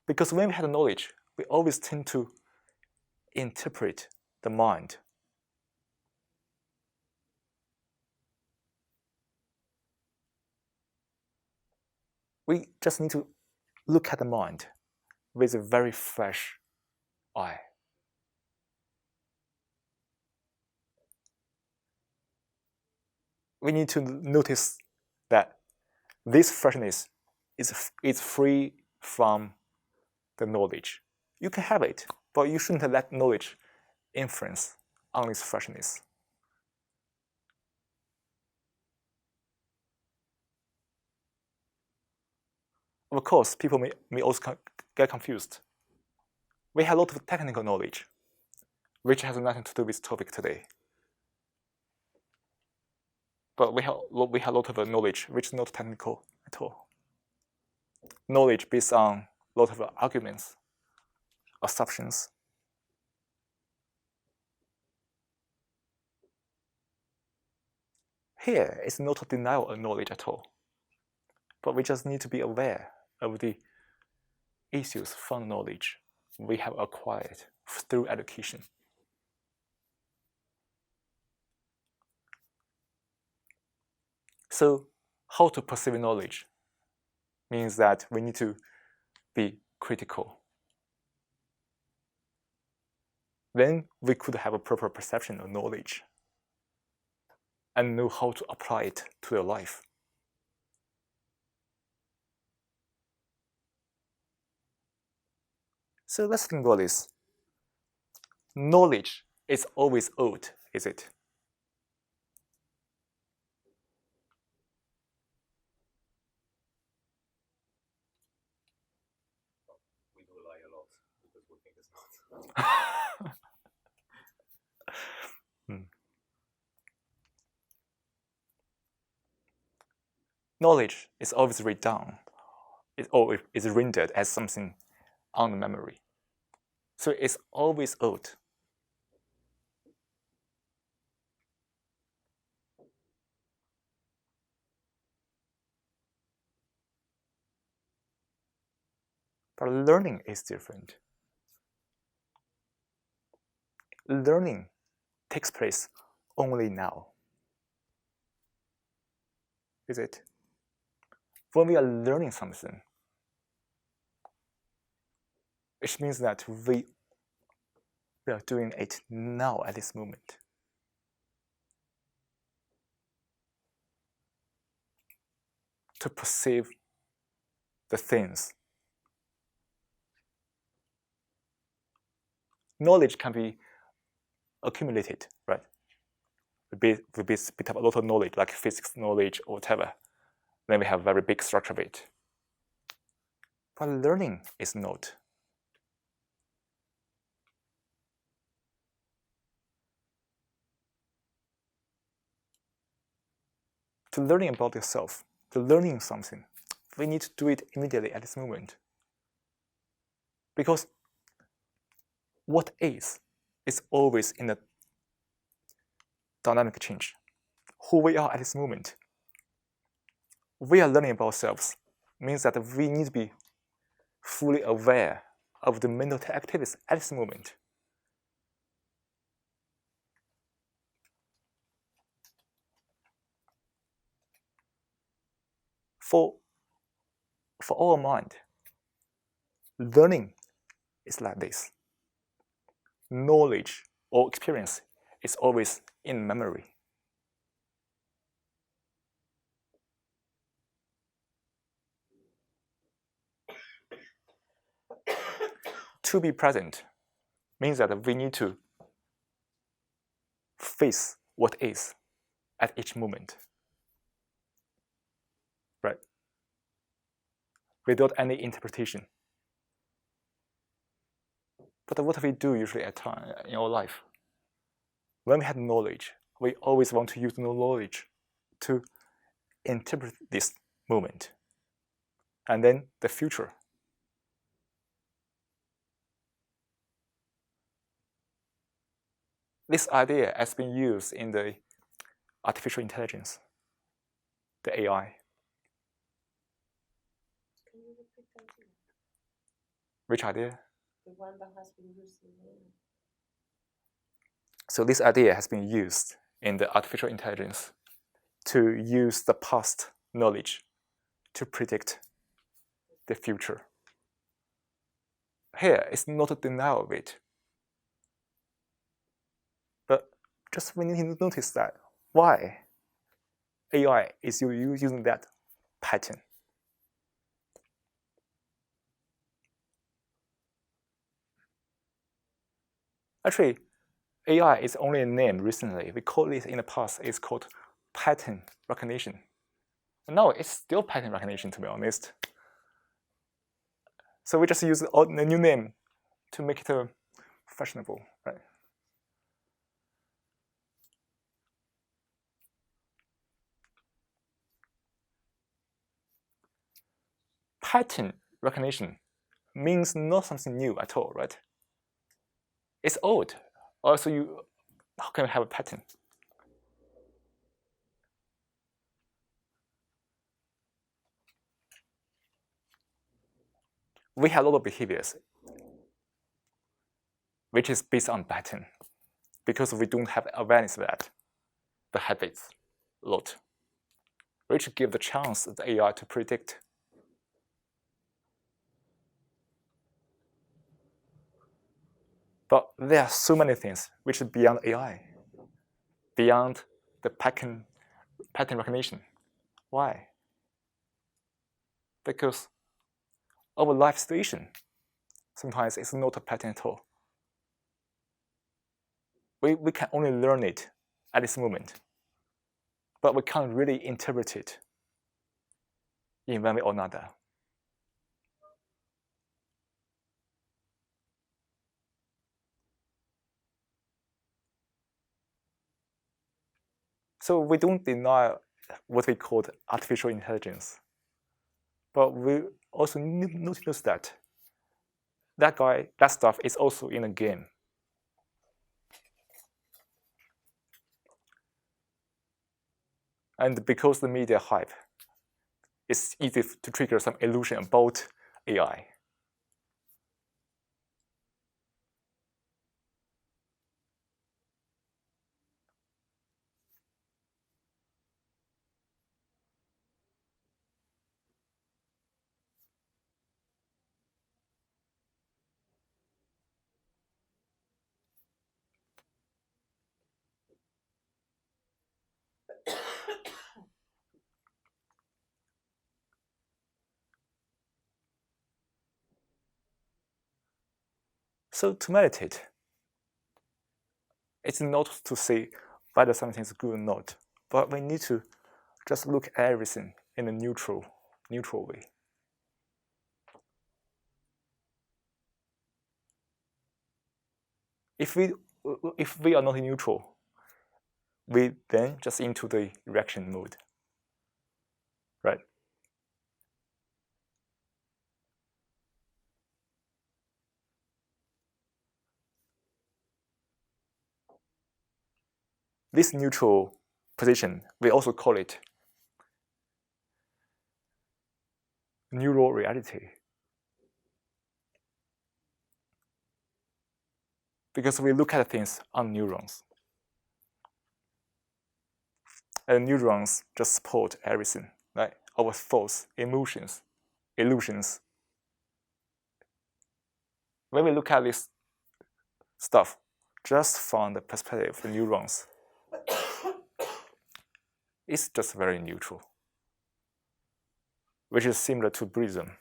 Because when we have knowledge, we always tend to interpret the mind. We just need to look at the mind with a very fresh eye. We need to notice that this freshness is free from the knowledge. You can have it, but you shouldn't let knowledge influence on its freshness. Of course, people may also get confused. We have a lot of technical knowledge, which has nothing to do with the topic today. But we have a lot of knowledge which is not technical at all. Knowledge based on a lot of arguments, assumptions. Here is not a denial of knowledge at all, but we just need to be aware of the issues from knowledge we have acquired through education. So, how to perceive knowledge means that we need to be critical. Then we could have a proper perception of knowledge and know how to apply it to your life. So let's think about this. Knowledge is always old, is it? We do lie a lot because we think it's not. Knowledge is always written down, or is rendered as something on the memory. So it's always old. But learning is different. Learning takes place only now. Is it? When we are learning something, which means that we are doing it now at this moment. To perceive the things. Knowledge can be accumulated, right? We have a lot of knowledge, like physics knowledge or whatever. Then we have a very big structure of it. But learning is not. To learning about yourself, to learning something, we need to do it immediately at this moment. Because what is always in a dynamic change. Who we are at this moment. We are learning about ourselves means that we need to be fully aware of the mental activities at this moment. For our mind, learning is like this. Knowledge or experience is always in memory. To be present means that we need to face what is at each moment, right? Without any interpretation. But what we do usually at time in our life, when we have knowledge, we always want to use the knowledge to interpret this moment and then the future. This idea has been used in the artificial intelligence, the AI. Can you repeat that again? Which idea? The one that has been used in the So this idea has been used in the artificial intelligence to use the past knowledge to predict the future. Here, it's not a denial of it. But just we need to notice that why AI is using that pattern. Actually, AI is only a name recently. We call it in the past, it's called pattern recognition. And now it's still pattern recognition, to be honest. So we just use a new name to make it fashionable, right? Pattern recognition means not something new at all, right? It's old. Also, how can we have a pattern? We have a lot of behaviors which is based on pattern because we don't have awareness of that, the habits a lot, which give the chance of the AI to predict. But there are so many things which is beyond AI, beyond the pattern recognition. Why? Because our life situation sometimes it's not a pattern at all. We can only learn it at this moment, but we can't really interpret it in one way or another. So we don't deny what we call artificial intelligence, but we also notice that that stuff is also in a game. And because the media hype, it's easy to trigger some illusion about AI. So to meditate, it's not to say whether something is good or not, but we need to just look at everything in a neutral way. If we are not neutral, we then just into the reaction mode, right? This neutral position, we also call it neural reality. Because we look at things on neurons. And neurons just support everything, right? Our thoughts, emotions, illusions. When we look at this stuff, just from the perspective of the neurons, it's just very neutral, which is similar to Buddhism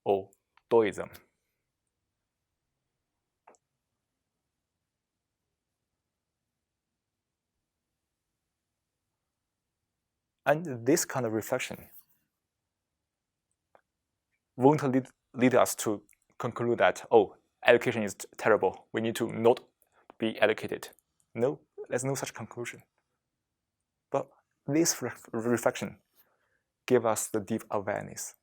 or Taoism. And this kind of reflection won't lead us to conclude that, oh, education is terrible, we need to not be educated. No, there's no such conclusion. But this reflection gives us the deep awareness.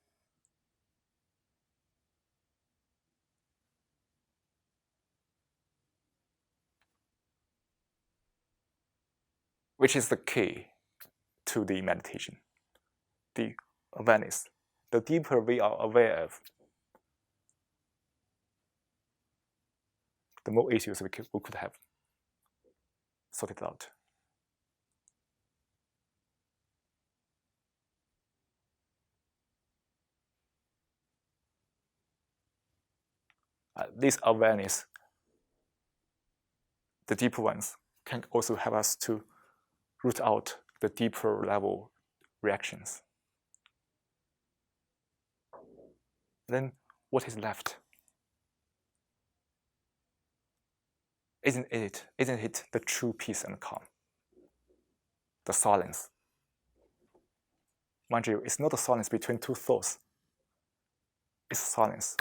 Which is the key to the meditation, the awareness. The deeper we are aware of, the more issues we could have sorted out. This awareness, the deeper ones, can also help us to root out the deeper level reactions. Then what is left? Isn't it the true peace and calm? The silence. Mind you, it's not a silence between two thoughts. It's silence.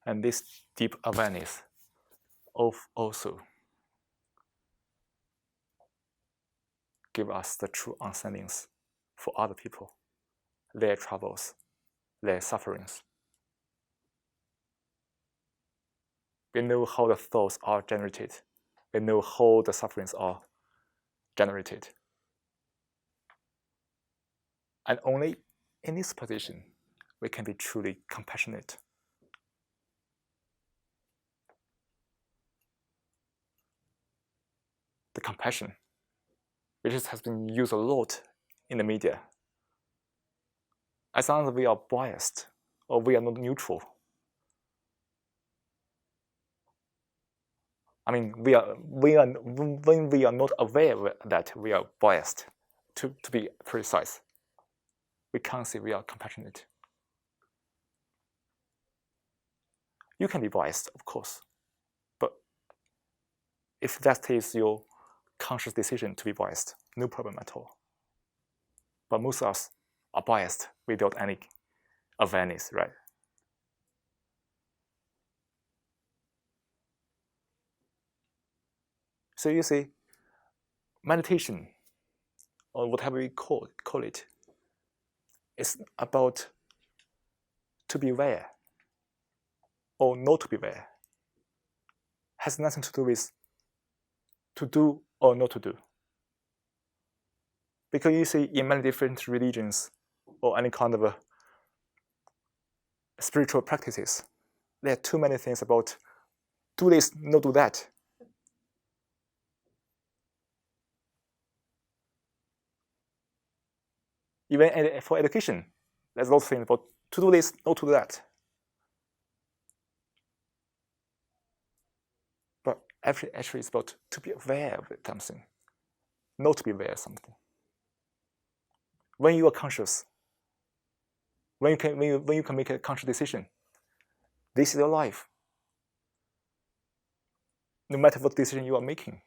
And this deep awareness of also give us the true understandings for other people, their troubles, their sufferings. We know how the thoughts are generated. We know how the sufferings are generated. And only in this position, we can be truly compassionate. The compassion, which has been used a lot in the media, as long as we are biased or we are not neutral. I mean, when we are not aware that we are biased, to be precise, we can't say we are compassionate. You can be biased, of course, but if that is your conscious decision to be biased, no problem at all. But most of us are biased without any awareness, right? So you see, meditation, or whatever we call it, is about to be aware or not to be aware. Has nothing to do with to do or not to do. Because you see, in many different religions or any kind of spiritual practices, there are too many things about do this, not do that. Even for education, there's a lot of things about to do this, not to do that. But actually it's about to be aware of something, not to be aware of something. When you are conscious, when you can make a conscious decision, this is your life. No matter what decision you are making.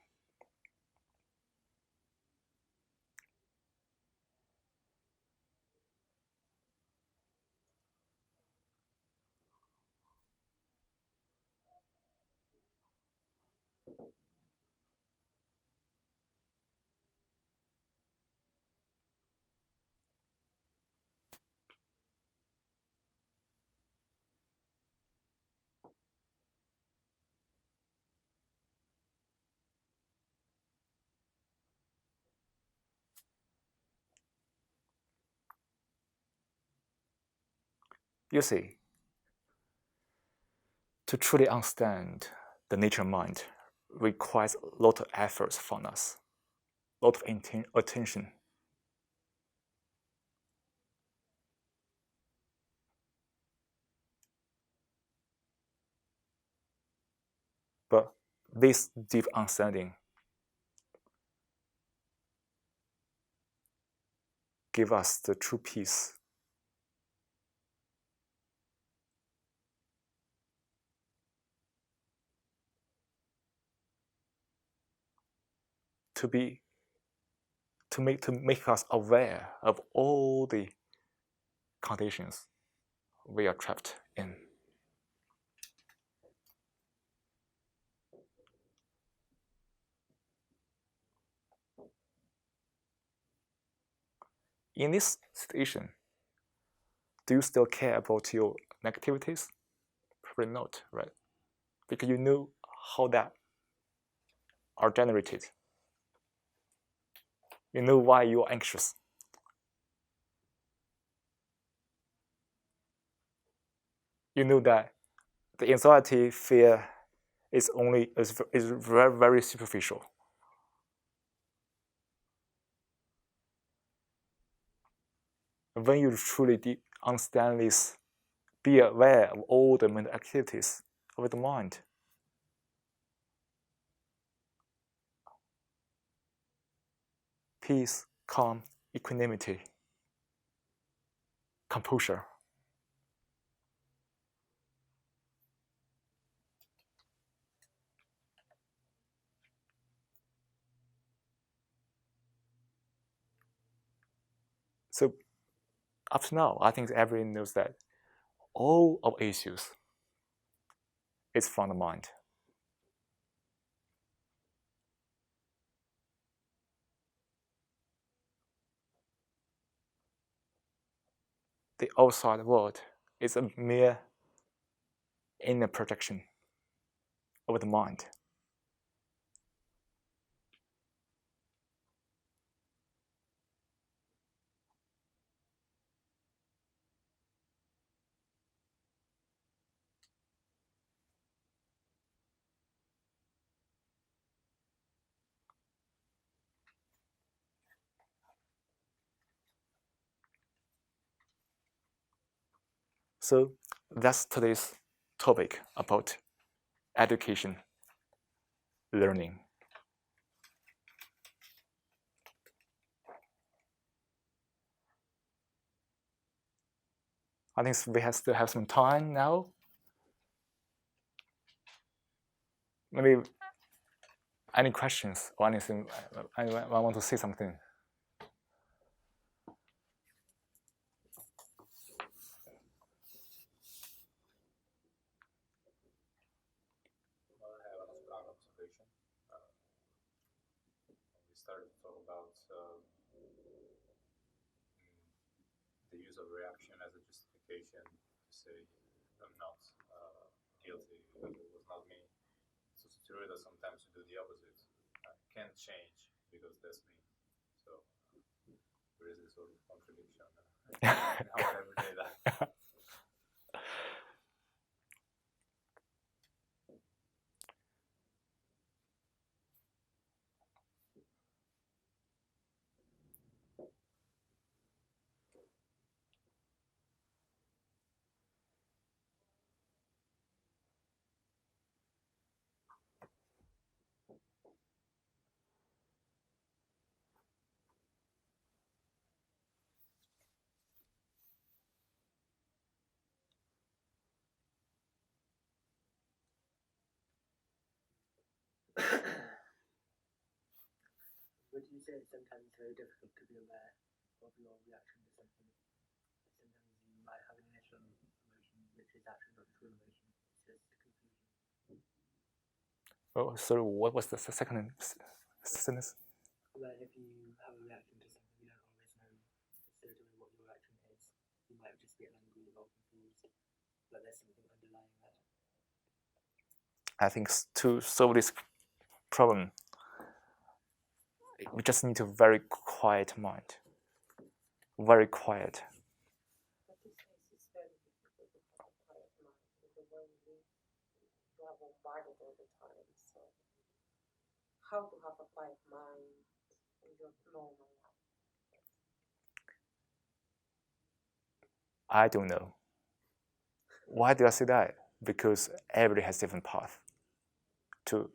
You see, to truly understand the nature of mind requires a lot of efforts from us, a lot of attention. But this deep understanding gives us the true peace. To make us aware of all the conditions we are trapped in. In this situation, do you still care about your negativities? Probably not, right? Because you know how that are generated. You know why you are anxious. You know that the anxiety, fear is very, very superficial. When you truly understand this, be aware of all the mental activities of the mind. Peace, calm, equanimity, composure. So up to now, I think everyone knows that all of issues is from the mind. The outside world is a mere inner projection of the mind. So that's today's topic about education, learning. I think we still have some time now. Maybe any questions or anything? I want to say something. Well, I have an observation. We started to talk about the use of reaction as a justification to say I'm not guilty because it was not me. So it's true that sometimes you do the opposite. I can't change because that's me. So there is this sort of contradiction in our everyday life. Would you say it's sometimes very difficult to be aware of your reaction to something? Sometimes you might have an initial emotion which is actually not a true emotion, it's just confusion. Oh, sorry, what was the second sentence? Well, if you have a reaction to something, you don't always know certain what your reaction is. You might just get angry or confused, but there's something underlying that. I think to solve this problem, we just need a very quiet mind. Very quiet. But this case is very difficult how to have a quiet mind in your normal life? I don't know. Why do I say that? Because everybody has different path to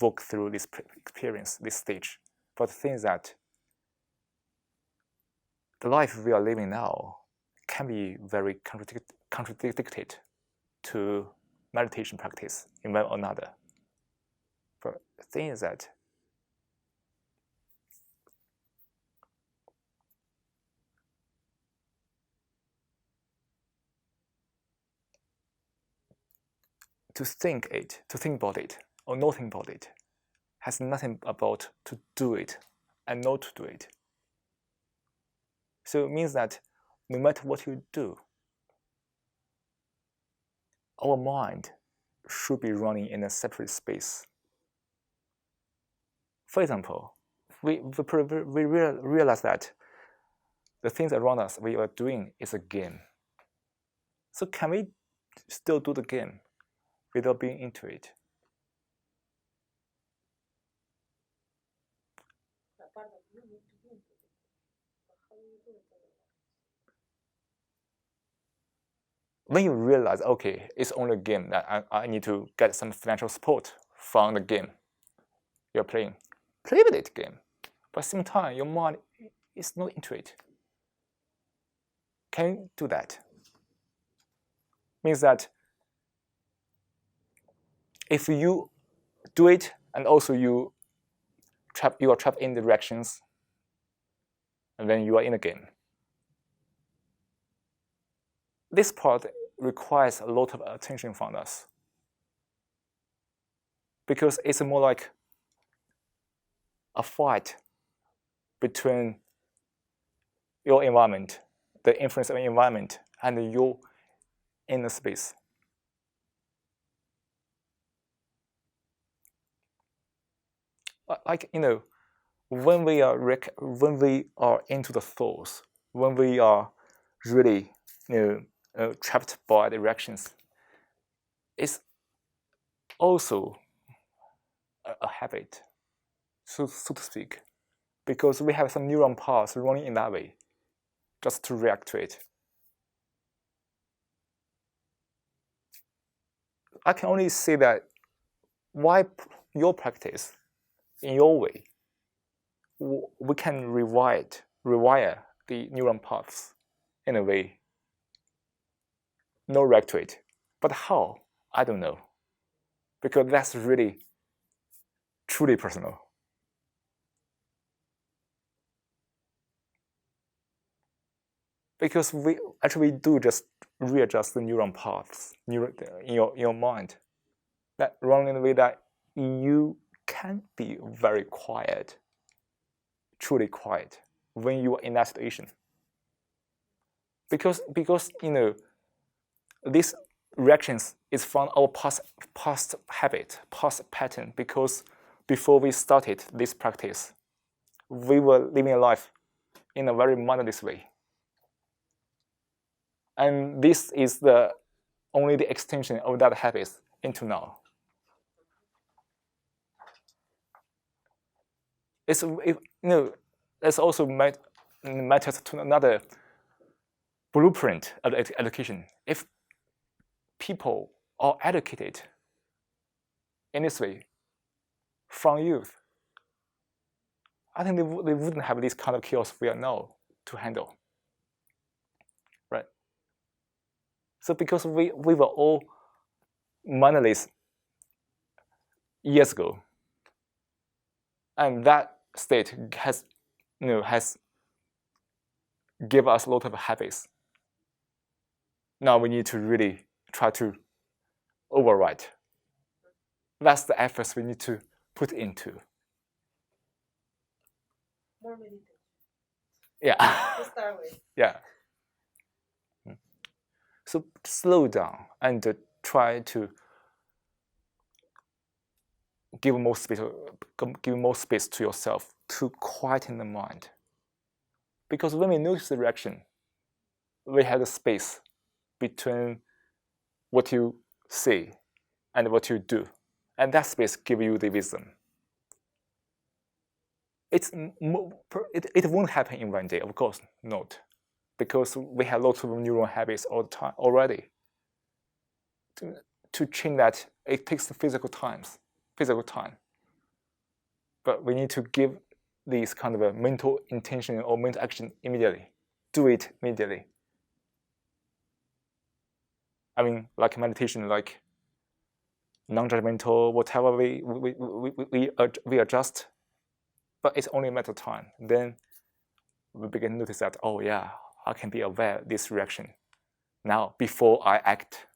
walk through this experience, this stage. But the thing is that the life we are living now can be very contradicted to meditation practice in one or another. But the thing is that to think about it, or not think about it, has nothing about to do it and not to do it. So it means that no matter what you do, our mind should be running in a separate space. For example, we realize that the things around us we are doing is a game. So can we still do the game without being into it? A part of you need to be into it. But how do you do it otherwise? When you realize, okay, it's only a game that I need to get some financial support from the game you're playing, play with it game. But at the same time, your mind is not into it. Can you do that? Means that if you do it and also you are trapped in the directions, and then you are in a game. This part requires a lot of attention from us because it's more like a fight between your environment, the influence of the environment, and your inner space. Like, when we are into the thoughts, when we are really trapped by the reactions, it's also a habit, so to speak, because we have some neuron paths running in that way, just to react to it. I can only say that why your practice, in your way, we can rewire the neuron paths in a way, not react to it. But how? I don't know, because that's really truly personal. Because we actually do just readjust the neuron paths in your mind that run in a way that you can be very quiet, truly quiet, when you are in that situation. Because these reactions is from our past habit, past pattern. Because before we started this practice, we were living a life in a very mindless way, and this is only the extension of that habit into now. It's also matters to another blueprint of education. If people are educated in this way from youth, I think they wouldn't have this kind of chaos we are now to handle, right? So because we were all mindless years ago, and that state has give us a lot of habits. Now we need to really try to override. That's the efforts we need to put into. More meditation. Yeah. To start with. Yeah. So slow down and try to give more space to yourself to quieten the mind. Because when we notice the reaction, we have the space between what you say and what you do, and that space gives you the wisdom. it won't happen in one day, of course not, because we have lots of neural habits all the time already. To change that, it takes physical time. But we need to give these kind of a mental intention or mental action immediately. Do it immediately. I mean, like meditation, like non-judgmental, whatever we adjust, but it's only a matter of time. Then we begin to notice that, oh yeah, I can be aware of this reaction now before I act.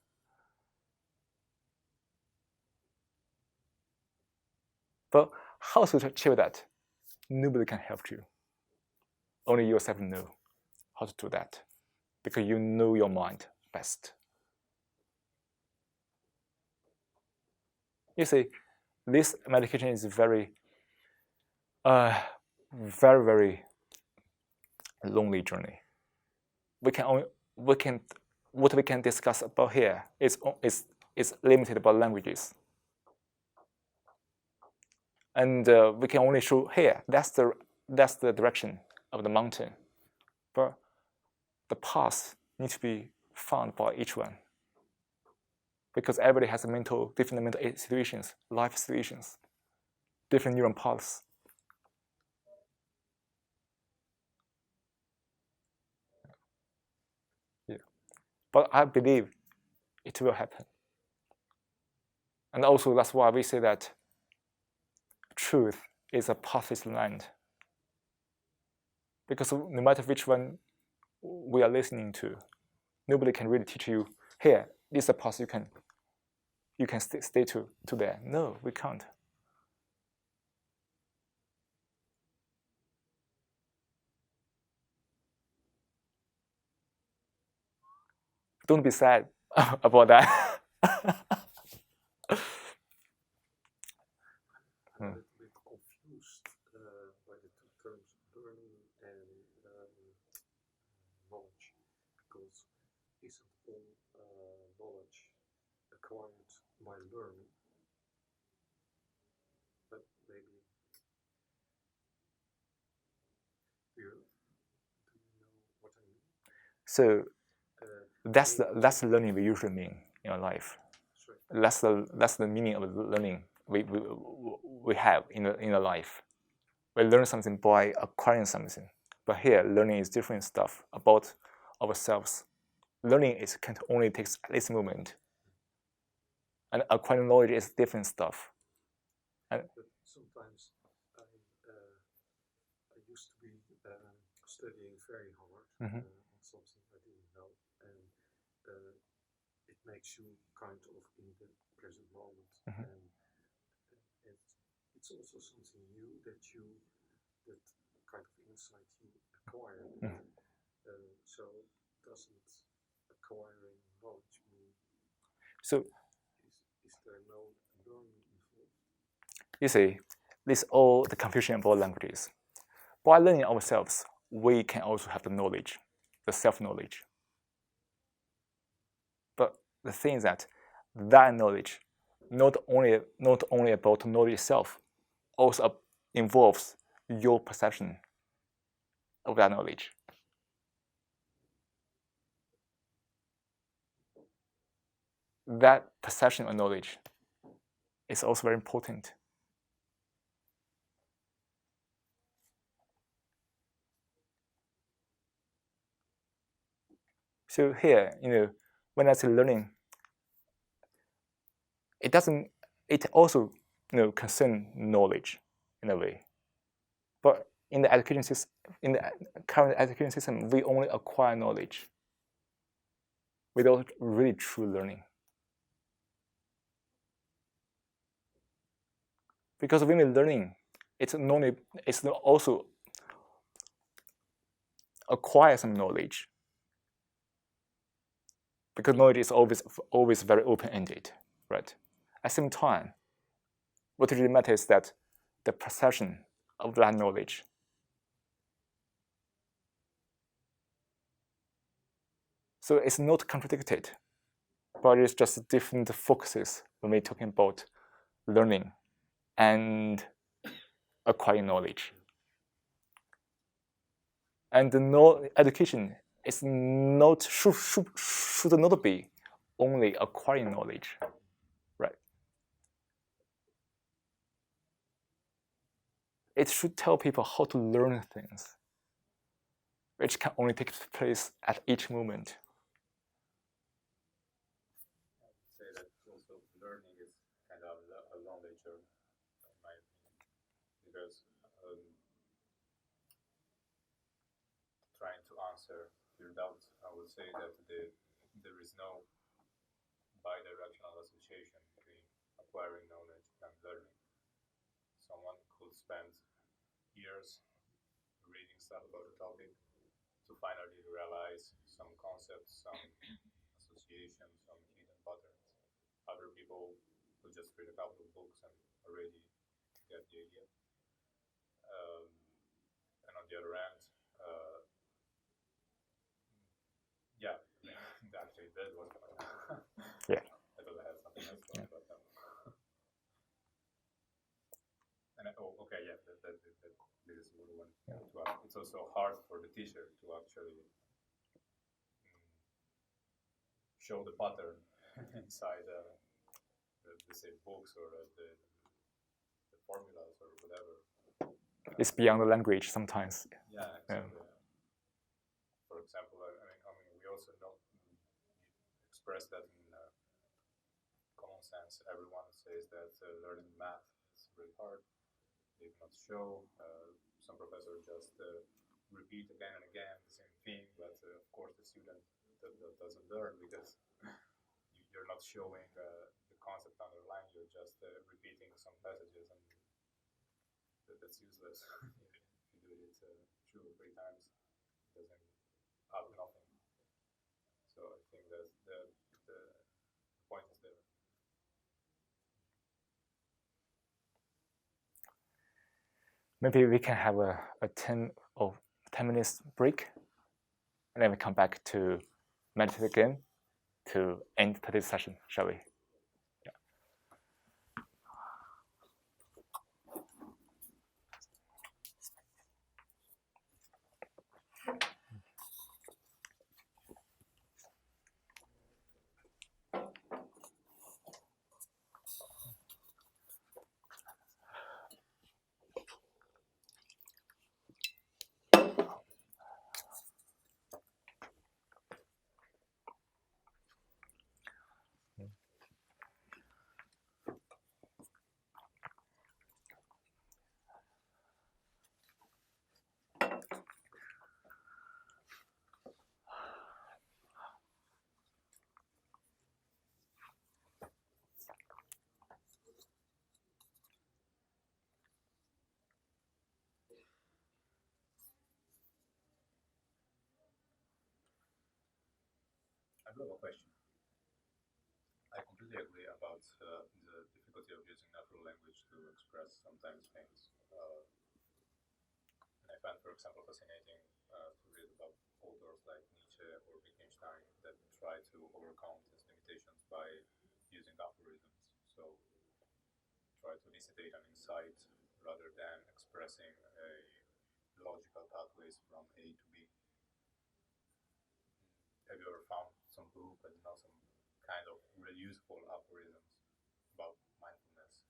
But how to achieve that? Nobody can help you. Only yourself know how to do that, because you know your mind best. You see, this meditation is very, very lonely journey. What we can discuss about here is limited by languages, and we can only show here. That's the direction of the mountain, but the path needs to be found by each one, because everybody has different mental situations, life situations, different neuron paths. Yeah. But I believe it will happen. And also that's why we say that truth is a pathless land. Because no matter which one we are listening to, nobody can really teach you, here, this is a path you can stay to there. No, we can't. Don't be sad about that. I'm a little bit confused by the two terms learning and knowledge, because isn't all knowledge acquired by learning? But maybe do you know what I mean? So that's the learning we usually mean in our life. Sorry. That's the meaning of the learning we have in our life. We learn something by acquiring something. But here, learning is different stuff about ourselves. Learning can only takes at this moment. And acquiring knowledge is different stuff. But sometimes I used to be studying very hard on something I didn't know, and it makes you kind of in the present moment, and it's also something new that kind of insight you acquire. So doesn't acquiring knowledge mean? So is there no learning involved? you see, this all the confusion about languages. By learning ourselves, we can also have the knowledge, the self-knowledge. But the thing is that knowledge not only about knowledge itself, also involves your perception of that knowledge. That perception of knowledge is also very important. So here, when I say learning, it also concern knowledge in a way. But in the current education system, we only acquire knowledge without really true learning. Because when we're learning, it's also acquire some knowledge. Because knowledge is always very open-ended, right? At the same time, what really matters is that the perception of that knowledge. So it's not contradicted, but it's just different focuses when we're talking about learning and acquiring knowledge. And no education is not should not be only acquiring knowledge, right? It should tell people how to learn things, which can only take place at each moment. I would say that also learning is kind of a long-way journey, in my opinion, because trying to answer your doubts, I would say that there is no bi-directional association between acquiring knowledge and learning. Someone could spend years reading stuff about a topic to finally realize some concepts, some associations, some hidden patterns. Other people who just read a couple of books and already get the idea. And on the other hand, yeah, actually that was Yeah. I thought I had something else to talk about that. And okay, yeah, this is another one. Yeah. It's also hard for the teacher to actually show the pattern inside the say books or the formulas or whatever. It's beyond the language sometimes. Yeah, exactly. Yeah. For example, I mean, we also express that in common sense. Everyone says that learning math is really hard. They cannot show. Some professors just repeat again and again the same thing, but of course the student doesn't learn because you're not showing the concept underlying. You're just repeating some passages, and that's useless. If you do it 2 or 3 times, it doesn't add nothing. So I think that the point is there. Maybe we can have a 10 minutes break, and then we come back to meditate again to end today's session, shall we? Yeah. I have a question. I completely agree about the difficulty of using natural language to express sometimes things. And I find, for example, fascinating to read about authors like Nietzsche or Wittgenstein that try to overcome these limitations by using aphorisms. So try to elucidate an insight rather than expressing logical pathways from A to B. Have you ever found some book, I don't know, some kind of really useful aphorisms about mindfulness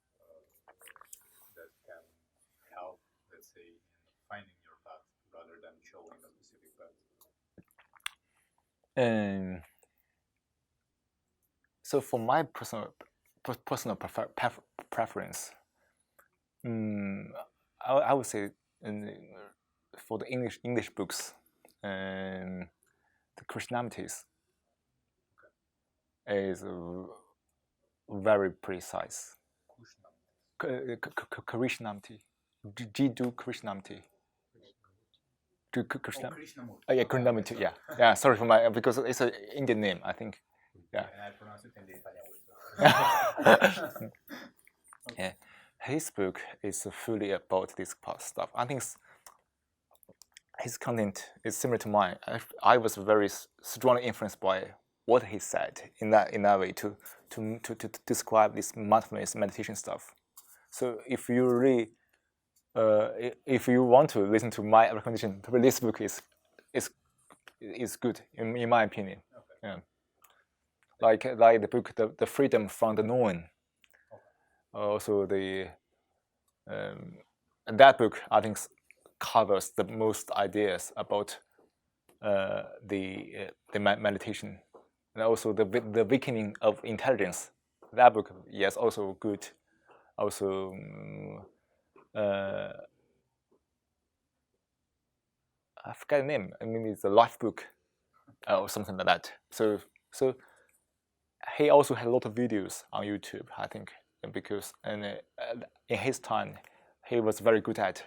that can help, let's say, in finding your path rather than showing a specific path? So for my personal preference, I would say for the English books, the Krishnamurtis is very precise. Krishnamurti, Jiddu Krishnamurti. Krishnamurti. Yeah, Krishnamurti. Yeah. Sorry for my because it's an Indian name, I think. Yeah. And I pronounce it in the Italian way. Yeah. His book is fully about this stuff. I think his content is similar to mine. I was very strongly influenced by what he said in that way to describe this mindfulness meditation stuff. So if you really if you want to listen to my recommendation, this book is is good in my opinion. Okay. Yeah. Like the book, the Freedom from the Known. Also that book I think covers the most ideas about the meditation, and also the weakening of intelligence. That book, yes, also good. Also, I forget the name. I mean, it's a life book or something like that. So he also had a lot of videos on YouTube, I think, because in his time, he was very good at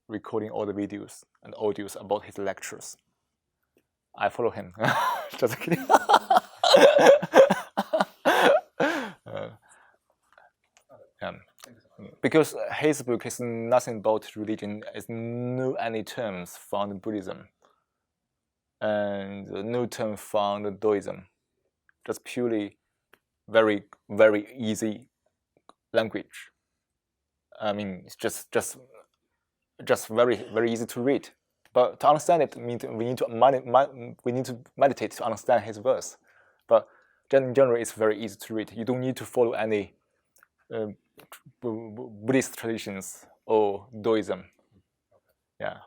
recording all the videos and audios about his lectures. I follow him. Just kidding. Because his book is nothing about religion. It's no any terms from Buddhism and no term from Taoism. Just purely very easy language. I mean, it's just very easy to read. But to understand it means we need to meditate to understand his verse. But in general, it's very easy to read. You don't need to follow any Buddhist traditions or Taoism. Yeah.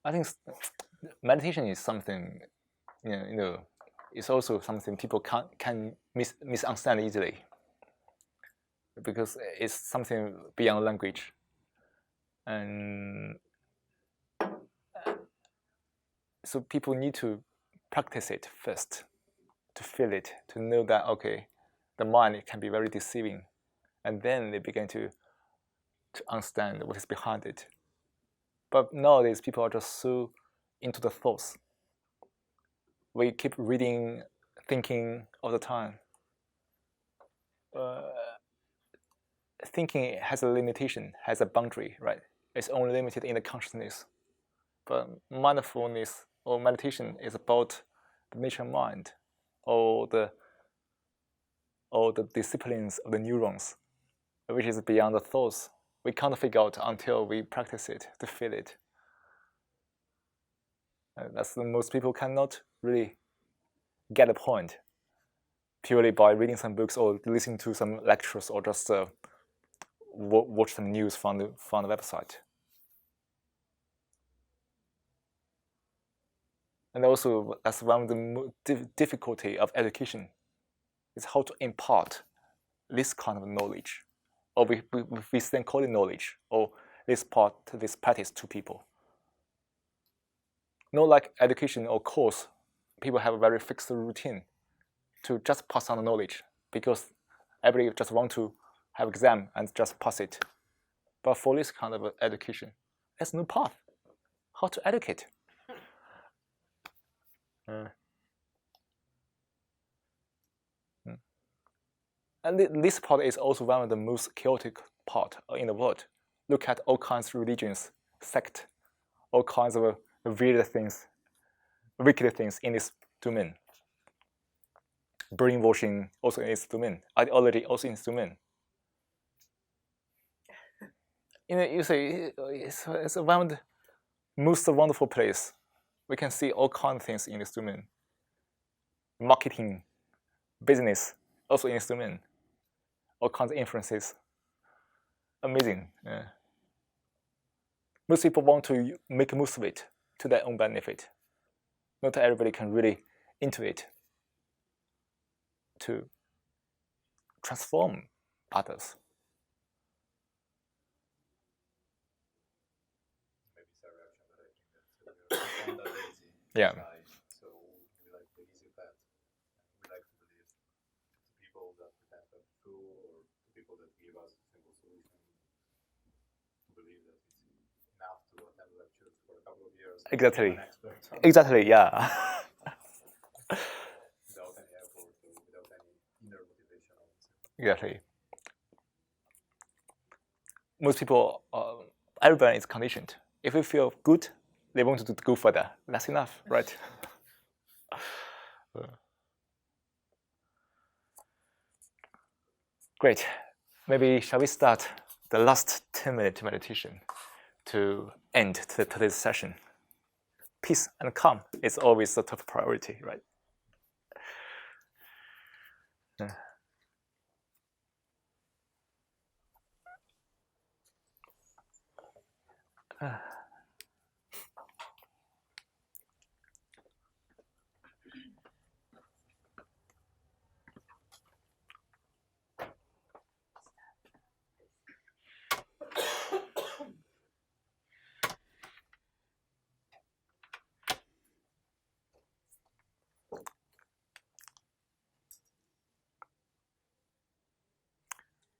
I think meditation is something, it's also something people can misunderstand easily, because it's something beyond language, and so people need to practice it first, to feel it, to know that okay, the mind can be very deceiving, and then they begin to understand what is behind it. But nowadays, people are just so into the thoughts. We keep reading, thinking all the time. Thinking has a limitation, has a boundary, right? It's only limited in the consciousness. But mindfulness or meditation is about the nature mind, or the disciplines of the neurons, which is beyond the thoughts. We can't figure out until we practice it, to feel it. That's the most people cannot really get the point purely by reading some books or listening to some lectures or just watch some news from the website. And also, that's one of the difficulty of education, is how to impart this kind of knowledge, or we then call it knowledge, or this practice to people. Not like education or course, people have a very fixed routine to just pass on the knowledge, because everybody just want to have exam and just pass it. But for this kind of education, there's no path. How to educate? And this part is also one of the most chaotic part in the world. Look at all kinds of religions, sect, all kinds of weird things, wicked things in this domain. Brainwashing also in its domain. Ideology also in its domain. You say it's one of the most wonderful place. We can see all kinds of things in this domain. Marketing, business, also in this domain. All kinds of influences. Amazing. Yeah. Most people want to make use of it to their own benefit. Not everybody can really into it to transform others. Maybe it's a reaction, but I think that we're kind of lazy. Yeah. So we like the easy path. We like to believe to people that pretend to be true, or to people that give us a simple solution. To believe that it's enough to attend lectures for a couple of years. Exactly. Exactly. Yeah. Without any effort, without any inner motivation. Exactly. most people, everyone is conditioned. If you feel good, they want to go further. That's enough, right? Great. Maybe shall we start the last 10-minute meditation to end today's session? Peace and calm is always the top priority, right?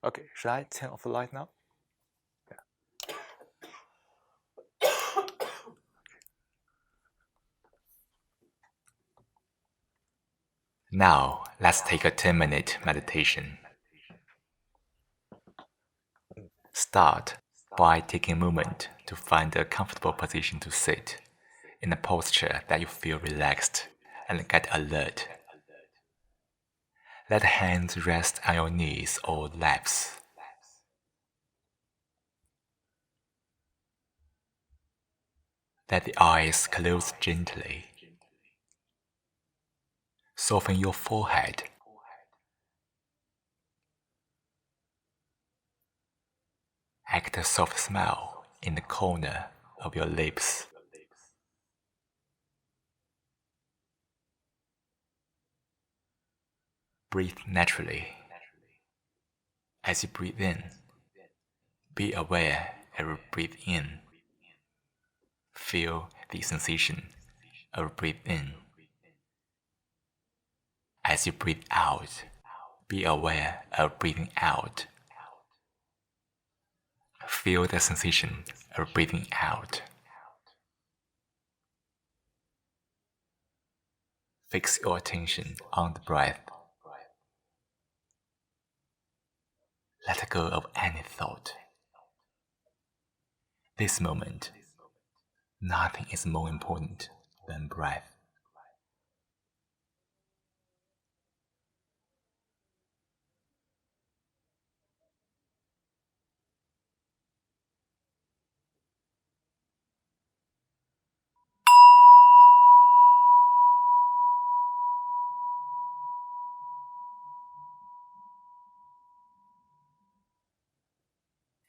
Okay, should I turn off the light now? Now, let's take a 10-minute meditation. Start by taking a moment to find a comfortable position to sit in a posture that you feel relaxed and get alert. Let the hands rest on your knees or laps. Let the eyes close gently. Soften your forehead. Act a soft smile in the corner of your lips. Breathe naturally. As you breathe in, be aware as you breathe in. Feel the sensation of breathe in. As you breathe out, be aware of breathing out. Feel the sensation of breathing out. Fix your attention on the breath. Let go of any thought. This moment, nothing is more important than breath.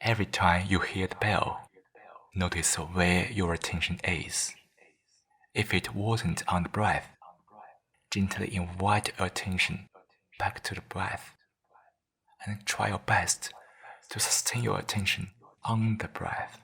Every time you hear the bell, notice where your attention is. If it wasn't on the breath, gently invite your attention back to the breath and try your best to sustain your attention on the breath.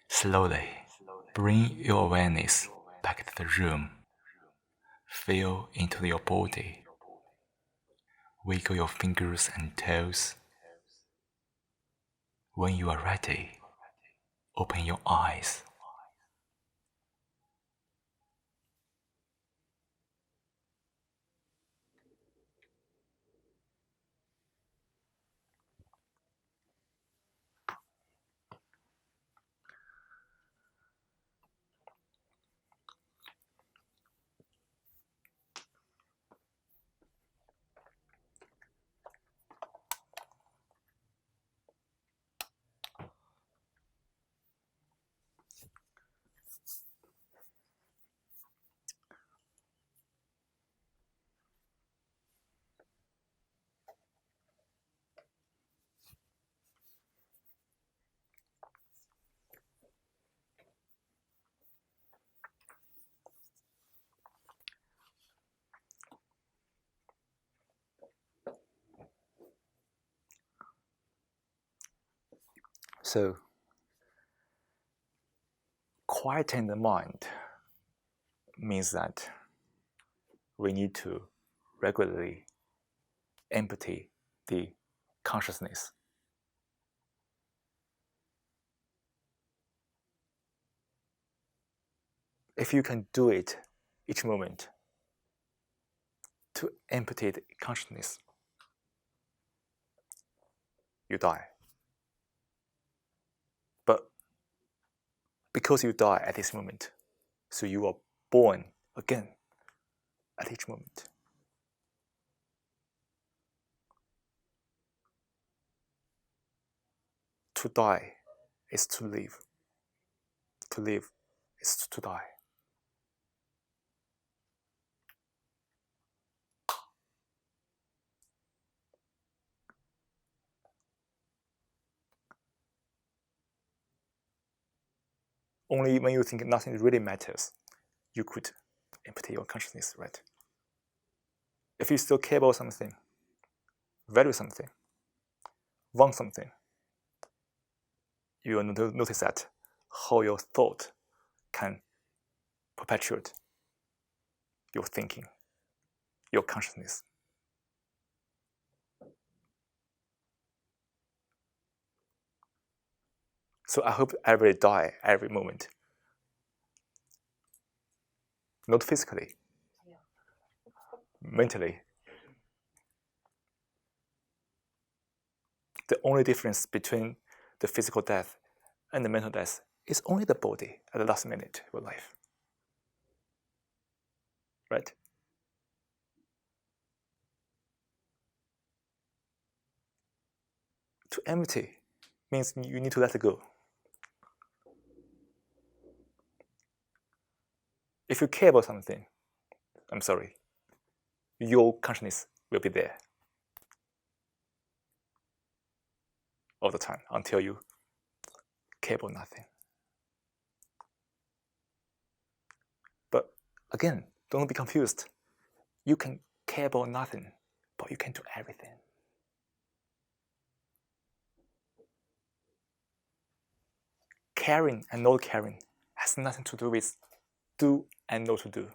Slowly bring your awareness back to the room. Feel into your body. Wiggle your fingers and toes. When you are ready, open your eyes. So, quieting the mind means that we need to regularly empty the consciousness. If you can do it each moment to empty the consciousness, you die. But because you die at this moment, so you are born again at each moment. To die is to live. To live is to die. Only when you think nothing really matters, you could empty your consciousness, right? If you still care about something, value something, want something, you will notice that how your thought can perpetuate your thinking, your consciousness. So I hope everybody die every moment. Not physically, mentally. The only difference between the physical death and the mental death is only the body at the last minute of your life. Right? To empty means you need to let it go. If you care about something, I'm sorry, your consciousness will be there all the time until you care about nothing. But again, don't be confused. You can care about nothing, but you can do everything. Caring and not caring has nothing to do with do and not to do.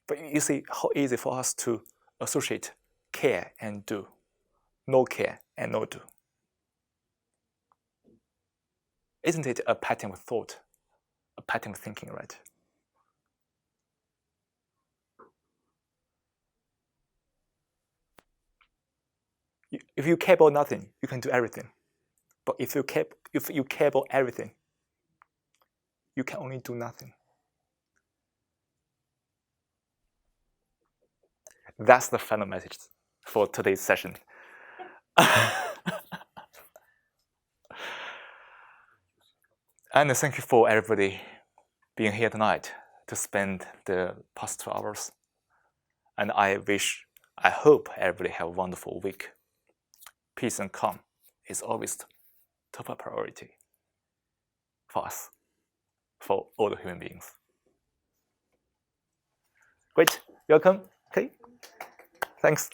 But you see how easy for us to associate care and do, no care and no do. Isn't it a pattern of thought, a pattern of thinking, right? If you care about nothing, you can do everything. But if you care about everything, you can only do nothing. That's the final message for today's session. And thank you for everybody being here tonight to spend the past 2 hours. And I hope everybody have a wonderful week. Peace and calm is always top priority for us, for all the human beings. Great, welcome. Okay, thanks.